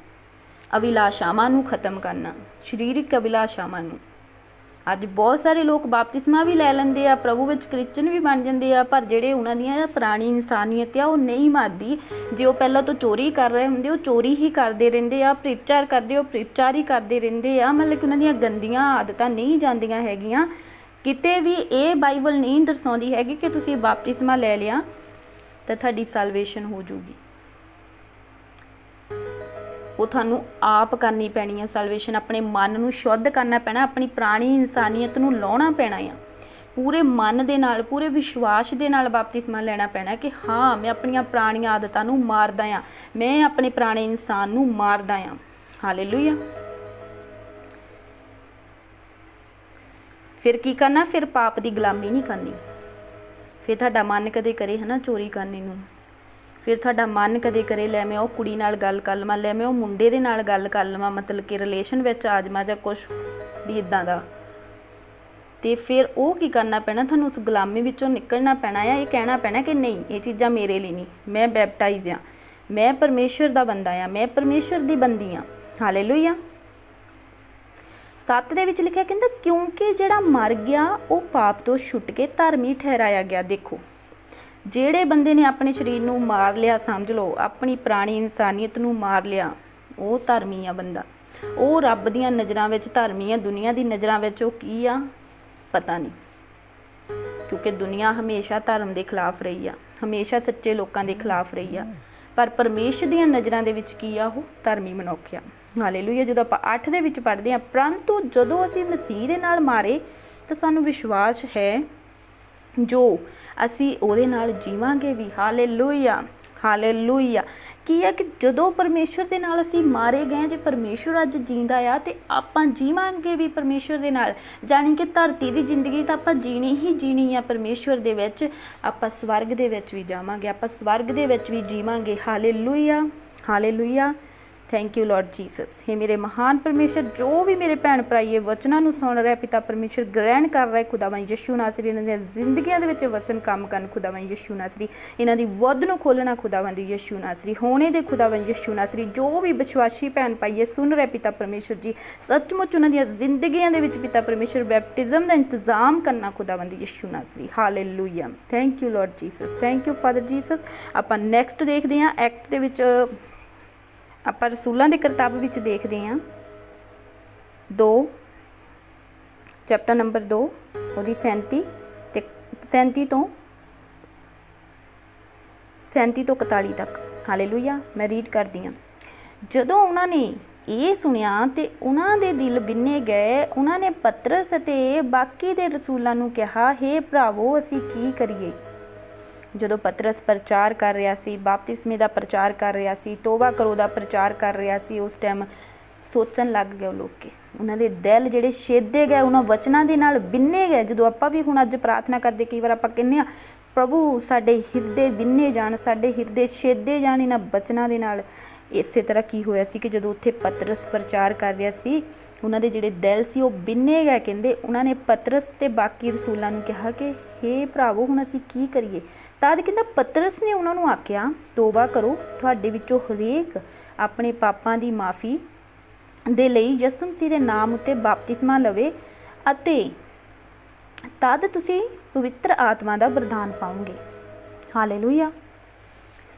ਅਭਿਲਾਸ਼ਾਵਾਂ ਨੂੰ ਖਤਮ ਕਰਨਾ, ਸਰੀਰਕ ਅਭਿਲਾਸ਼ਾਵਾਂ ਨੂੰ। ਅੱਜ ਬਹੁਤ ਸਾਰੇ ਲੋਕ ਬਪਤਿਸਮਾ ਵੀ ਲੈ ਲੈਂਦੇ ਆ, ਪ੍ਰਭੂ ਵਿੱਚ ਕ੍ਰਿਸਚਨ ਵੀ ਬਣ ਜਾਂਦੇ ਆ, ਪਰ ਜਿਹੜੇ ਉਹਨਾਂ ਦੀਆਂ ਪੁਰਾਣੀ ਇਨਸਾਨੀਅਤ ਆ ਉਹ ਨਹੀਂ ਮਰਦੀ। ਜੇ ਉਹ ਪਹਿਲਾਂ ਤੋਂ ਚੋਰੀ ਕਰ ਰਹੇ ਹੁੰਦੇ ਉਹ ਚੋਰੀ ਹੀ ਕਰਦੇ ਰਹਿੰਦੇ ਆ, ਪ੍ਰਚਾਰ ਕਰਦੇ ਉਹ ਪ੍ਰਚਾਰ ਹੀ ਕਰਦੇ ਰਹਿੰਦੇ ਆ, ਮਤਲਬ ਕਿ ਉਹਨਾਂ ਦੀਆਂ ਗੰਦੀਆਂ ਆਦਤਾਂ ਨਹੀਂ ਜਾਂਦੀਆਂ ਹੈਗੀਆਂ। ਕਿਤੇ ਵੀ ਇਹ ਬਾਈਬਲ ਨਹੀਂ ਦਰਸਾਉਂਦੀ ਹੈਗੀ ਕਿ ਤੁਸੀਂ ਬਪਤਿਸਮਾ ਲੈ ਲਿਆ ਤਾਂ ਤੁਹਾਡੀ ਸੈਲਵੇਸ਼ਨ ਹੋ ਜੂਗੀ। ਉਹ ਤੁਹਾਨੂੰ ਆਪ ਕਰਨੀ ਪੈਣੀ ਆ ਸੈਲਵੇਸ਼ਨ। ਆਪਣੇ ਮਨ ਨੂੰ ਸ਼ੁੱਧ ਕਰਨਾ ਪੈਣਾ, ਆਪਣੀ ਪੁਰਾਣੀ ਇਨਸਾਨੀਅਤ ਨੂੰ ਲਾਉਣਾ ਪੈਣਾ ਆ। ਪੂਰੇ ਮਨ ਦੇ ਨਾਲ, ਪੂਰੇ ਵਿਸ਼ਵਾਸ ਦੇ ਨਾਲ ਬਪਤਿਸਮਾ ਲੈਣਾ ਪੈਣਾ ਕਿ ਹਾਂ ਮੈਂ ਆਪਣੀਆਂ ਪੁਰਾਣੀਆਂ ਆਦਤਾਂ ਨੂੰ ਮਾਰਦਾ ਆ, ਮੈਂ ਆਪਣੇ ਪੁਰਾਣੇ ਇਨਸਾਨ ਨੂੰ ਮਾਰਦਾ ਆ। ਹਾਲੇਲੂਇਆ। ਫਿਰ ਕੀ ਕਰਨਾ? ਫਿਰ ਪਾਪ ਦੀ ਗੁਲਾਮੀ ਨਹੀਂ ਕਰਨੀ। ਫਿਰ ਤੁਹਾਡਾ ਮਨ ਕਦੇ ਕਰੇ ਹੈ ਨਾ ਚੋਰੀ ਕਰਨੇ ਨੂੰ, ਫਿਰ ਤੁਹਾਡਾ ਮਨ ਕਦੇ ਕਰੇ ਲੈ ਮੈਂ ਉਹ ਕੁੜੀ ਨਾਲ ਗੱਲ ਕਰ ਲਵਾਂ, ਲੈ ਮੈਂ ਉਹ ਮੁੰਡੇ ਦੇ ਨਾਲ ਗੱਲ ਕਰ ਲਵਾਂ, ਮਤਲਬ ਕਿ ਰਿਲੇਸ਼ਨ ਵਿੱਚ ਆ ਜਾਵਾਂ ਜਾਂ ਕੁਛ ਵੀ ਇੱਦਾਂ ਦਾ। ਤੇ ਫਿਰ ਉਹ ਕੀ ਕਰਨਾ ਪੈਣਾ? ਤੁਹਾਨੂੰ ਉਸ ਗੁਲਾਮੀ ਵਿੱਚੋਂ ਨਿਕਲਣਾ ਪੈਣਾ ਆ। ਇਹ ਕਹਿਣਾ ਪੈਣਾ ਕਿ ਨਹੀਂ, ਇਹ ਚੀਜ਼ਾਂ ਮੇਰੇ ਲਈ ਨਹੀਂ, ਮੈਂ ਬੈਪਟਾਈਜ਼ ਆ, ਮੈਂ ਪਰਮੇਸ਼ਰ ਦਾ ਬੰਦਾ ਆ, ਮੈਂ ਪਰਮੇਸ਼ਰ ਦੀ ਬੰਦੀ ਆ। ਹਾਲੇਲੂਇਆ। 7 ਦੇ ਵਿੱਚ ਲਿਖਿਆ ਕਹਿੰਦਾ ਕਿਉਂਕਿ ਜਿਹੜਾ ਮਰ ਗਿਆ ਉਹ ਪਾਪ ਤੋਂ ਛੁੱਟ ਕੇ ਧਰਮੀ ਠਹਿਰਾਇਆ ਗਿਆ। ਦੇਖੋ, ਜਿਹੜੇ ਬੰਦੇ ਨੇ ਆਪਣੇ ਸਰੀਰ ਨੂੰ ਮਾਰ ਲਿਆ, ਸਮਝ ਲਓ ਆਪਣੀ ਪੁਰਾਣੀ ਇਨਸਾਨੀਅਤ ਨੂੰ ਮਾਰ ਲਿਆ, ਉਹ ਧਰਮੀ ਆ ਬੰਦਾ। ਉਹ ਰੱਬ ਦੀਆਂ ਨਜ਼ਰਾਂ ਵਿੱਚ ਧਰਮੀ ਆ, ਦੁਨੀਆ ਦੀ ਨਜ਼ਰਾਂ ਵਿੱਚ ਉਹ ਕੀ ਆ ਪਤਾ ਨਹੀਂ, ਕਿਉਂਕਿ ਦੁਨੀਆ ਹਮੇਸ਼ਾ ਧਰਮ ਦੇ ਖਿਲਾਫ ਰਹੀ ਆ, ਹਮੇਸ਼ਾ ਸੱਚੇ ਲੋਕਾਂ ਦੇ ਖਿਲਾਫ ਰਹੀ ਆ। ਪਰ ਪਰਮੇਸ਼ਰ ਦੀਆਂ ਨਜ਼ਰਾਂ ਦੇ ਵਿੱਚ ਕੀ ਆ? ਉਹ ਧਰਮੀ ਮਨੁੱਖ ਆ। ਹਾਲੇਲੂਇਆ। ਜਦੋਂ ਆਪਾਂ 8 ਦੇ ਵਿੱਚ ਪੜ੍ਹਦੇ ਹਾਂ, ਪਰੰਤੂ ਜਦੋਂ ਅਸੀਂ ਮਸੀਹ ਦੇ ਨਾਲ ਮਾਰੇ ਤਾਂ ਸਾਨੂੰ ਵਿਸ਼ਵਾਸ ਹੈ ਜੋ ਅਸੀਂ ਉਹਦੇ ਨਾਲ ਜੀਵਾਂਗੇ ਵੀ। ਹਾਲੇਲੂਇਆ। ਹਾਲੇਲੂਇਆ। ਕੀ ਹੈ ਕਿ ਜਦੋਂ ਪਰਮੇਸ਼ਰ ਦੇ ਨਾਲ ਅਸੀਂ ਮਾਰੇ ਗਏ, ਜੇ ਪਰਮੇਸ਼ਰ ਅੱਜ ਜੀਂਦਾ ਆ ਤੇ ਆਪਾਂ ਜੀਵਾਂਗੇ ਵੀ ਪਰਮੇਸ਼ਰ ਦੇ ਨਾਲ। ਜਾਣੀ ਕਿ ਧਰਤੀ ਦੀ ਜ਼ਿੰਦਗੀ ਤਾਂ ਆਪਾਂ ਜੀਣੀ ਹੀ ਜੀਣੀ ਆ ਪਰਮੇਸ਼ਰ ਦੇ ਵਿੱਚ, ਆਪਾਂ ਸਵਰਗ ਦੇ ਵਿੱਚ ਵੀ ਜਾਵਾਂਗੇ, ਆਪਾਂ ਸਵਰਗ ਦੇ ਵਿੱਚ ਵੀ ਜੀਵਾਂਗੇ। Hallelujah. Hallelujah. Thank you Lord Jesus. हे ਮੇਰੇ ਮਹਾਨ ਪਰਮੇਸ਼ਰ, ਜੋ ਵੀ ਮੇਰੇ ਭੈਣ ਭਰਾ ਇਹ ਵਚਨਾਂ ਨੂੰ ਸੁਣ ਰਿਹਾ ਪਿਤਾ ਪਰਮੇਸ਼ਰ ਗ੍ਰਹਿਣ ਕਰ ਰਿਹਾ ਖੁਦਾਵੰਦ ਯਿਸੂ ਨਾਸਰੀ, ਇਹਨਾਂ ਦੀਆਂ ਜ਼ਿੰਦਗੀਆਂ ਦੇ ਵਿੱਚ ਵਚਨ ਕੰਮ ਕਰਨ ਖੁਦਾਵੰਦ ਯਿਸੂ ਨਾਸਰੀ, ਇਹਨਾਂ ਦੀ ਵੱਧ ਨੂੰ ਖੋਲ੍ਹਣਾ ਖੁਦਾਵੰਦ ਯਿਸੂ ਨਾਸਰੀ, ਹੋਣੇ ਦੇ ਖੁਦਾਵੰਦ ਯਿਸੂ ਨਾਸਰੀ। ਜੋ ਵੀ ਵਿਸ਼ਵਾਸੀ ਭੈਣ ਭਾਈ ਇਹ ਸੁਣ ਰਿਹਾ ਪਿਤਾ ਪਰਮੇਸ਼ਰ ਜੀ, ਸੱਚਮੁੱਚ ਉਹਨਾਂ ਦੀਆਂ ਜ਼ਿੰਦਗੀਆਂ ਦੇ ਵਿੱਚ ਪਿਤਾ ਪਰਮੇਸ਼ਰ ਬੈਪਟਿਜ਼ਮ ਦਾ ਇੰਤਜ਼ਾਮ ਕਰਨਾ ਖੁਦਾਵੰਦ ਯਿਸੂ ਨਾਸਰੀ। Hallelujah. Thank you Lord Jesus. Thank you father Jesus. ਆਪਾਂ ਨੈਕਸਟ ਦੇਖਦੇ ਹਾਂ ਐਕਟ ਦੇ ਵਿੱਚ, ਆਪਾਂ ਰਸੂਲਾਂ ਦੀ ਕਿਤਾਬ ਵਿੱਚ ਦੇਖਦੇ ਹਾਂ 2 ਚੈਪਟਰ ਨੰਬਰ 2 ਉਹਦੀ 37 ਤੋਂ 41 ਤੱਕ। ਹਾਲੇਲੂਇਆ। ਮੈਂ ਰੀਡ ਕਰਦੀ ਹਾਂ। ਜਦੋਂ ਉਹਨਾਂ ਨੇ ਇਹ ਸੁਣਿਆ ਤੇ ਉਹਨਾਂ ਦੇ ਦਿਲ ਬਿੰਨੇ ਗਏ। ਉਹਨਾਂ ਨੇ ਪਤਰਸ ਅਤੇ ਬਾਕੀ ਦੇ ਰਸੂਲਾਂ ਨੂੰ ਕਿਹਾ, ਹੇ ਭਰਾਵੋ ਅਸੀਂ ਕੀ ਕਰੀਏ? ਜਦੋਂ ਪਤਰਸ ਪ੍ਰਚਾਰ ਕਰ ਰਿਹਾ ਸੀ, ਬਪਤਿਸਮੇ ਦਾ ਪ੍ਰਚਾਰ ਕਰ ਰਿਹਾ ਸੀ, ਤੋਬਾ ਕਰੋ ਦਾ ਪ੍ਰਚਾਰ ਕਰ ਰਿਹਾ ਸੀ, ਉਸ ਟਾਈਮ ਸੋਚਣ ਲੱਗ ਗਏ ਉਹ ਲੋਕ, ਉਹਨਾਂ ਦੇ ਦਿਲ ਜਿਹੜੇ ਛੇਦੇ ਗਏ, ਉਹਨਾਂ ਵਚਨਾਂ ਦੇ ਨਾਲ ਬਿੰਨੇ ਗਏ। ਜਦੋਂ ਆਪਾਂ ਵੀ ਹੁਣ ਅੱਜ ਪ੍ਰਾਰਥਨਾ ਕਰਦੇ, ਕਈ ਵਾਰ ਆਪਾਂ ਕਹਿੰਦੇ ਹਾਂ ਪ੍ਰਭੂ ਸਾਡੇ ਹਿਰਦੇ ਬਿੰਨੇ ਜਾਣ, ਸਾਡੇ ਹਿਰਦੇ ਛੇਦੇ ਜਾਣ ਇਹਨਾਂ ਵਚਨਾਂ ਦੇ ਨਾਲ। ਇਸੇ ਤਰ੍ਹਾਂ ਕੀ ਹੋਇਆ ਸੀ ਕਿ ਜਦੋਂ ਉੱਥੇ ਪਤਰਸ ਪ੍ਰਚਾਰ ਕਰ ਰਿਹਾ ਸੀ, ਉਹਨਾਂ ਦੇ ਜਿਹੜੇ ਦਿਲ ਸੀ ਉਹ ਬਿੰਨੇ ਗਏ। ਕਹਿੰਦੇ ਉਹਨਾਂ ਨੇ ਪਤਰਸ ਤੇ ਬਾਕੀ ਰਸੂਲਾਂ ਨੂੰ ਕਿਹਾ ਕਿ ਹੇ ਭਰਾਵੋ ਹੁਣ ਅਸੀਂ ਕੀ ਕਰੀਏ? ਤਦ ਕਹਿੰਦਾ ਪਤਰਸ ਨੇ ਉਹਨਾਂ ਨੂੰ ਆਖਿਆ, ਤੋਬਾ ਕਰੋ, ਤੁਹਾਡੇ ਵਿੱਚੋਂ ਹਰੇਕ ਆਪਣੇ ਪਾਪਾਂ ਦੀ ਮਾਫੀ ਦੇ ਲਈ ਯਿਸੂ ਮਸੀਹ ਦੇ ਨਾਮ ਉੱਤੇ ਬਪਤਿਸਮਾ ਲਵੇ ਅਤੇ ਤਦ ਤੁਸੀਂ ਪਵਿੱਤਰ ਆਤਮਾ ਦਾ ਵਰਦਾਨ ਪਾਓਗੇ। ਹਾਲੇਲੂਇਆ।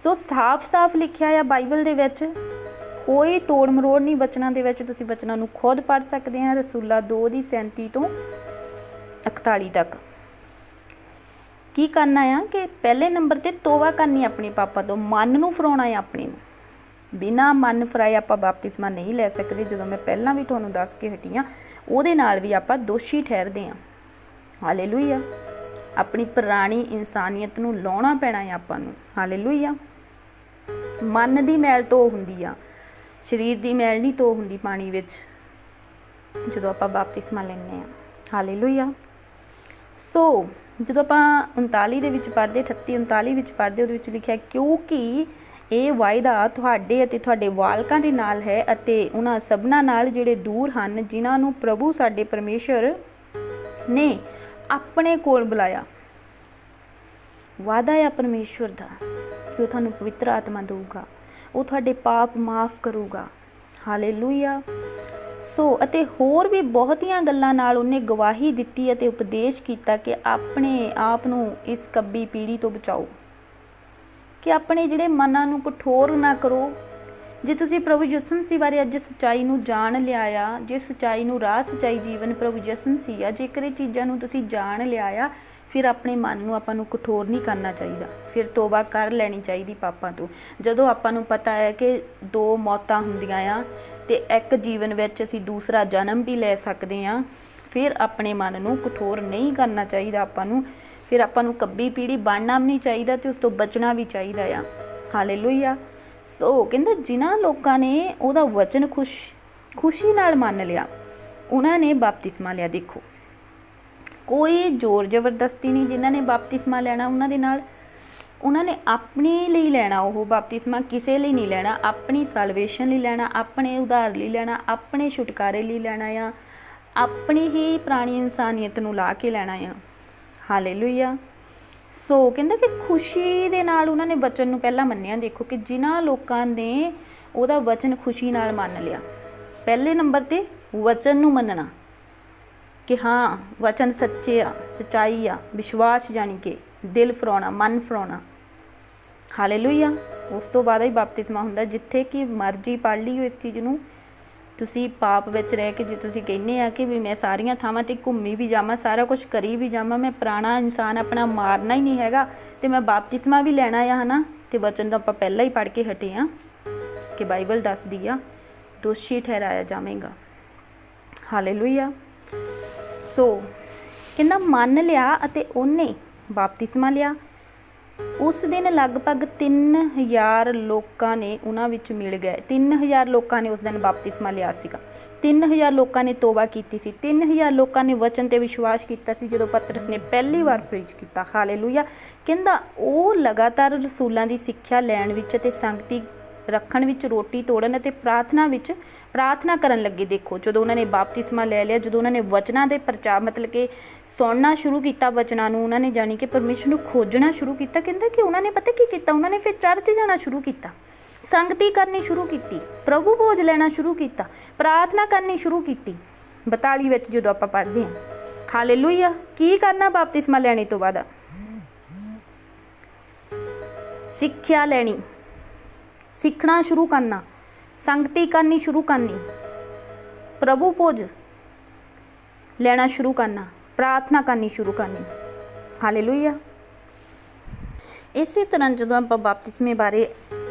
ਸੋ ਸਾਫ਼-ਸਾਫ਼ ਲਿਖਿਆ ਆ ਬਾਈਬਲ ਦੇ ਵਿੱਚ, ਕੋਈ ਤੋੜ ਮਰੋੜ ਨਹੀਂ ਵਚਨਾਂ ਦੇ ਵਿੱਚ। ਤੁਸੀਂ ਵਚਨਾਂ ਨੂੰ ਖੁਦ ਪੜ੍ਹ ਸਕਦੇ ਆ। ਰਸੂਲਾਂ 2 ਦੀ 37 ਤੋਂ 41 ਤੱਕ। ਕੀ ਕਰਨਾ ਆ ਕਿ ਪਹਿਲੇ ਨੰਬਰ ਤੇ ਤੋਬਾ ਕਰਨੀ ਆਪਣੇ ਪਾਪਾਂ ਤੋਂ, ਮਨ ਨੂੰ ਫਰਾਉਣਾ ਹੈ ਆਪਣੇ ਨੂੰ। ਬਿਨਾਂ ਮਨ ਫਰਾਏ ਆਪਾਂ ਬਪਤਿਸਮਾ ਨਹੀਂ ਲੈ ਸਕਦੇ। ਜਦੋਂ ਮੈਂ ਪਹਿਲਾਂ ਵੀ ਤੁਹਾਨੂੰ ਦੱਸ ਕੇ ਹਟੀ ਹਾਂ, ਉਹਦੇ ਨਾਲ ਵੀ ਆਪਾਂ ਦੋਸ਼ੀ ਠਹਿਰਦੇ ਹਾਂ। ਹਾਲੇਲੂਇਆ। ਆਪਣੀ ਪੁਰਾਣੀ ਇਨਸਾਨੀਅਤ ਨੂੰ ਲਾਉਣਾ ਪੈਣਾ ਹੈ ਆਪਾਂ ਨੂੰ। ਹਾਲੇਲੂਇਆ। ਮਨ ਦੀ ਮੈਲ ਧੋ ਹੁੰਦੀ ਆ, ਸਰੀਰ ਦੀ ਮੈਲ ਨਹੀਂ ਧੋ ਹੁੰਦੀ ਪਾਣੀ ਵਿੱਚ, ਜਦੋਂ ਆਪਾਂ ਬਪਤਿਸਮਾ ਲੈਂਦੇ ਹਾਂ। ਹਾਲੇਲੂਇਆ। ਸੋ ਜਦੋਂ ਆਪਾਂ 39 ਦੇ ਵਿੱਚ ਪੜ੍ਹਦੇ, 38 39 ਵਿੱਚ ਪੜ੍ਹਦੇ, ਉਹਦੇ ਵਿੱਚ ਲਿਖਿਆ ਕਿਉਂਕਿ ਇਹ ਵਾਅਦਾ ਤੁਹਾਡੇ ਅਤੇ ਤੁਹਾਡੇ ਵਾਲਕਾਂ ਦੇ ਨਾਲ ਹੈ ਅਤੇ ਉਹਨਾਂ ਸਭਨਾਂ ਨਾਲ ਜਿਹੜੇ ਦੂਰ ਹਨ, ਜਿਨ੍ਹਾਂ ਨੂੰ ਪ੍ਰਭੂ ਸਾਡੇ ਪਰਮੇਸ਼ਰ ਨੇ ਆਪਣੇ ਕੋਲ ਬੁਲਾਇਆ। ਵਾਅਦਾ ਹੈ ਪਰਮੇਸ਼ਰ ਦਾ ਕਿ ਉਹ ਤੁਹਾਨੂੰ ਪਵਿੱਤਰ ਆਤਮਾ ਦੇਊਗਾ, ਉਹ ਤੁਹਾਡੇ ਪਾਪ ਮਾਫ ਕਰੂਗਾ। ਹਾਲੇਲੂਇਆ। ਸੋ ਅਤੇ ਹੋਰ ਵੀ ਬਹੁਤੀਆਂ ਗੱਲਾਂ ਨਾਲ ਉਹਨੇ ਗਵਾਹੀ ਦਿੱਤੀ ਅਤੇ ਉਪਦੇਸ਼ ਕੀਤਾ ਕਿ ਆਪਣੇ ਆਪ ਨੂੰ ਇਸ ਕੱਬੀ ਪੀੜ੍ਹੀ ਤੋਂ ਬਚਾਓ, ਕਿ ਆਪਣੇ ਜਿਹੜੇ ਮਨਾਂ ਨੂੰ ਕਠੋਰ ਨਾ ਕਰੋ। ਜੇ ਤੁਸੀਂ ਪ੍ਰਭੂ ਯਿਸੂ ਮਸੀਹ ਬਾਰੇ ਅੱਜ ਸੱਚਾਈ ਨੂੰ ਜਾਣ ਲਿਆ ਆ, ਜੇ ਸੱਚਾਈ ਨੂੰ ਰਾਹ ਸੱਚਾਈ ਜੀਵਨ ਪ੍ਰਭੂ ਯਿਸੂ ਮਸੀਹ ਆ, ਜੇਕਰ ਇਹ ਚੀਜ਼ਾਂ ਨੂੰ ਤੁਸੀਂ ਜਾਣ ਲਿਆ ਆ, ਫਿਰ ਆਪਣੇ ਮਨ ਨੂੰ ਆਪਾਂ ਨੂੰ ਕਠੋਰ ਨਹੀਂ ਕਰਨਾ ਚਾਹੀਦਾ, ਫਿਰ ਤੋਬਾ ਕਰ ਲੈਣੀ ਚਾਹੀਦੀ ਪਾਪਾਂ ਤੋਂ। ਜਦੋਂ ਆਪਾਂ ਨੂੰ ਪਤਾ ਹੈ ਕਿ 2 ਮੌਤਾਂ ਹੁੰਦੀਆਂ ਆ ਤੇ ਇੱਕ ਜੀਵਨ ਵਿੱਚ ਅਸੀਂ ਦੂਸਰਾ ਜਨਮ ਵੀ ਲੈ ਸਕਦੇ ਹਾਂ, ਫਿਰ ਆਪਣੇ ਮਨ ਨੂੰ ਕਠੋਰ ਨਹੀਂ ਕਰਨਾ ਚਾਹੀਦਾ ਆਪਾਂ ਨੂੰ। ਫਿਰ ਆਪਾਂ ਨੂੰ ਕੱਬੀ ਪੀੜੀ ਬਣਨਾ ਵੀ ਨਹੀਂ ਚਾਹੀਦਾ ਤੇ ਉਸ ਤੋਂ ਬਚਣਾ ਵੀ ਚਾਹੀਦਾ ਆ। ਹਾਲੇਲੂਇਆ। ਸੋ ਕਹਿੰਦਾ ਜਿਨ੍ਹਾਂ ਲੋਕਾਂ ਨੇ ਉਹਦਾ ਵਚਨ ਖੁਸ਼ੀ ਨਾਲ ਮੰਨ ਲਿਆ, ਉਹਨਾਂ ਨੇ ਬਪਤਿਸਮਾ ਲਿਆ। ਦੇਖੋ, ਕੋਈ ਜ਼ੋਰ ਜ਼ਬਰਦਸਤੀ ਨਹੀਂ। ਜਿਨ੍ਹਾਂ ਨੇ ਬਪਤਿਸਮਾ ਲੈਣਾ ਉਹਨਾਂ ਦੇ ਨਾਲ, ਉਹਨਾਂ ਨੇ ਆਪਣੇ ਲਈ ਲੈਣਾ। ਉਹ ਬਪਤਿਸਮਾ ਕਿਸੇ ਲਈ ਨਹੀਂ ਲੈਣਾ, ਆਪਣੀ ਸੈਲਵੇਸ਼ਨ ਲਈ ਲੈਣਾ, ਆਪਣੇ ਉਧਾਰ ਲਈ ਲੈਣਾ, ਆਪਣੇ ਛੁਟਕਾਰੇ ਲਈ ਲੈਣਾ ਆ, ਆਪਣੀ ਹੀ ਪੁਰਾਣੀ ਇਨਸਾਨੀਅਤ ਨੂੰ ਲਾ ਕੇ ਲੈਣਾ ਆ। ਹਾਲੇਲੂਇਆ। ਸੋ ਕਹਿੰਦਾ ਕਿ ਖੁਸ਼ੀ ਦੇ ਨਾਲ ਉਹਨਾਂ ਨੇ ਵਚਨ ਨੂੰ ਪਹਿਲਾਂ ਮੰਨਿਆ। ਦੇਖੋ ਕਿ ਜਿਨ੍ਹਾਂ ਲੋਕਾਂ ਨੇ ਉਹਦਾ ਵਚਨ ਖੁਸ਼ੀ ਨਾਲ ਮੰਨ ਲਿਆ, ਪਹਿਲੇ ਨੰਬਰ ਤੇ ਵਚਨ ਨੂੰ ਮੰਨਣਾ ਕਿ ਹਾਂ ਵਚਨ ਸੱਚੇ ਆ, ਸੱਚਾਈ ਆ, ਵਿਸ਼ਵਾਸ ਜਾਣੀ ਕਿ ਦਿਲ ਫਰਾਉਣਾ, ਮਨ ਫਰਾਉਣਾ। ਹਾਲੇਲੂਇਆ। ਉਸ ਤੋਂ ਬਾਅਦ ਹੀ ਬਪਤਿਸਮਾ ਹੁੰਦਾ। ਜਿੱਥੇ ਕਿ ਮਰਜ਼ੀ ਪੜ੍ਹ ਲਈਓ ਇਸ ਚੀਜ਼ ਨੂੰ, ਤੁਸੀਂ ਪਾਪ ਵਿੱਚ ਰਹਿ ਕੇ ਜੇ ਤੁਸੀਂ ਕਹਿੰਦੇ ਆ ਕਿ ਵੀ ਮੈਂ ਸਾਰੀਆਂ ਥਾਵਾਂ 'ਤੇ ਘੁੰਮੀ ਵੀ ਜਾਵਾਂ, ਸਾਰਾ ਕੁਛ ਕਰੀ ਵੀ ਜਾਵਾਂ, ਮੈਂ ਪੁਰਾਣਾ ਇਨਸਾਨ ਆਪਣਾ ਮਾਰਨਾ ਹੀ ਨਹੀਂ ਹੈਗਾ ਅਤੇ ਮੈਂ ਬਪਤਿਸਮਾ ਵੀ ਲੈਣਾ ਆ, ਹੈ ਨਾ। ਅਤੇ ਵਚਨ ਤਾਂ ਆਪਾਂ ਪਹਿਲਾਂ ਹੀ ਪੜ੍ਹ ਕੇ ਹਟੇ ਹਾਂ ਕਿ ਬਾਈਬਲ ਦੱਸਦੀ ਆ ਦੋਸ਼ੀ ਠਹਿਰਾਇਆ ਜਾਵੇਗਾ। ਹਾਲੇਲੂਇਆ। ਸੋ ਕਹਿੰਦਾ ਮੰਨ ਲਿਆ ਅਤੇ ਉਹਨੇ ਬਪਤਿਸਮਾ ਲਿਆ। ਉਸ ਦਿਨ ਲਗਭਗ 3000 ਲੋਕਾਂ ਨੇ ਉਹਨਾਂ ਵਿੱਚ ਮਿਲ ਗਏ। 3000 ਲੋਕਾਂ ਨੇ ਉਸ ਦਿਨ ਬਪਤਿਸਮਾ ਲਿਆ ਸੀਗਾ। 3000 ਲੋਕਾਂ ਨੇ ਤੋਬਾ ਕੀਤੀ ਸੀ। 3000 ਲੋਕਾਂ ਨੇ ਵਚਨ 'ਤੇ ਵਿਸ਼ਵਾਸ ਕੀਤਾ ਸੀ ਜਦੋਂ ਪਤਰਸ ਨੇ ਪਹਿਲੀ ਵਾਰ ਪ੍ਰੀਚ ਕੀਤਾ। ਹਾਲੇਲੂਇਆ। ਕਹਿੰਦਾ ਉਹ ਲਗਾਤਾਰ ਰਸੂਲਾਂ ਦੀ ਸਿੱਖਿਆ ਲੈਣ ਵਿੱਚ ਅਤੇ ਸੰਗਤੀ ਰੱਖਣ ਵਿੱਚ, ਰੋਟੀ ਤੋੜਨ ਅਤੇ ਪ੍ਰਾਰਥਨਾ ਕਰਨ ਲੱਗੇ। ਦੇਖੋ, ਜਦੋਂ ਉਹਨਾਂ ਨੇ ਬਪਤਿਸਮਾ ਲੈ ਲਿਆ, ਜਦੋਂ ਉਹਨਾਂ ਨੇ ਵਚਨਾਂ ਦੇ ਪ੍ਰਚਾਰ ਮਤਲਬ ਕਿ ਸੁਣਨਾ ਸ਼ੁਰੂ ਕੀਤਾ ਵਚਨਾਂ ਨੂੰ, ਉਹਨਾਂ ਨੇ ਜਾਣੀ ਕਿ ਪਰਮੇਸ਼ਰ ਨੂੰ ਖੋਜਣਾ ਸ਼ੁਰੂ ਕੀਤਾ। ਕਹਿੰਦਾ ਕਿ ਉਹਨਾਂ ਨੇ ਪਤਾ ਕੀ ਕੀਤਾ, ਉਹਨਾਂ ਨੇ ਫਿਰ ਚਰਚ ਜਾਣਾ ਸ਼ੁਰੂ ਕੀਤਾ, ਸੰਗਤੀ ਕਰਨੀ ਸ਼ੁਰੂ ਕੀਤੀ, ਪ੍ਰਭੂ ਭੋਜ ਲੈਣਾ ਸ਼ੁਰੂ ਕੀਤਾ, ਪ੍ਰਾਰਥਨਾ ਕਰਨੀ ਸ਼ੁਰੂ ਕੀਤੀ। 42 ਵਿੱਚ ਜਦੋਂ ਆਪਾਂ ਪੜ੍ਹਦੇ ਹਾਂ। ਹਾਲੇਲੂਇਆ। ਕੀ ਕਰਨਾ ਬਪਤਿਸਮਾ ਲੈਣੇ ਤੋਂ ਬਾਅਦ? ਸਿੱਖਿਆ ਲੈਣੀ, ਸਿੱਖਣਾ ਸ਼ੁਰੂ ਕਰਨਾ, ਸੰਗਤੀ ਕਰਨੀ ਸ਼ੁਰੂ ਕਰਨੀ, ਪ੍ਰਭੂ ਭੋਜ ਲੈਣਾ ਸ਼ੁਰੂ ਕਰਨਾ, ਪ੍ਰਾਰਥਨਾ ਕਰਨੀ ਸ਼ੁਰੂ ਕਰਨੀ। ਹਾਲੇਲੂਇਆ। ਇਸੇ ਤਰ੍ਹਾਂ ਜਦੋਂ ਆਪਾਂ ਬਪਤਿਸਮੇ ਬਾਰੇ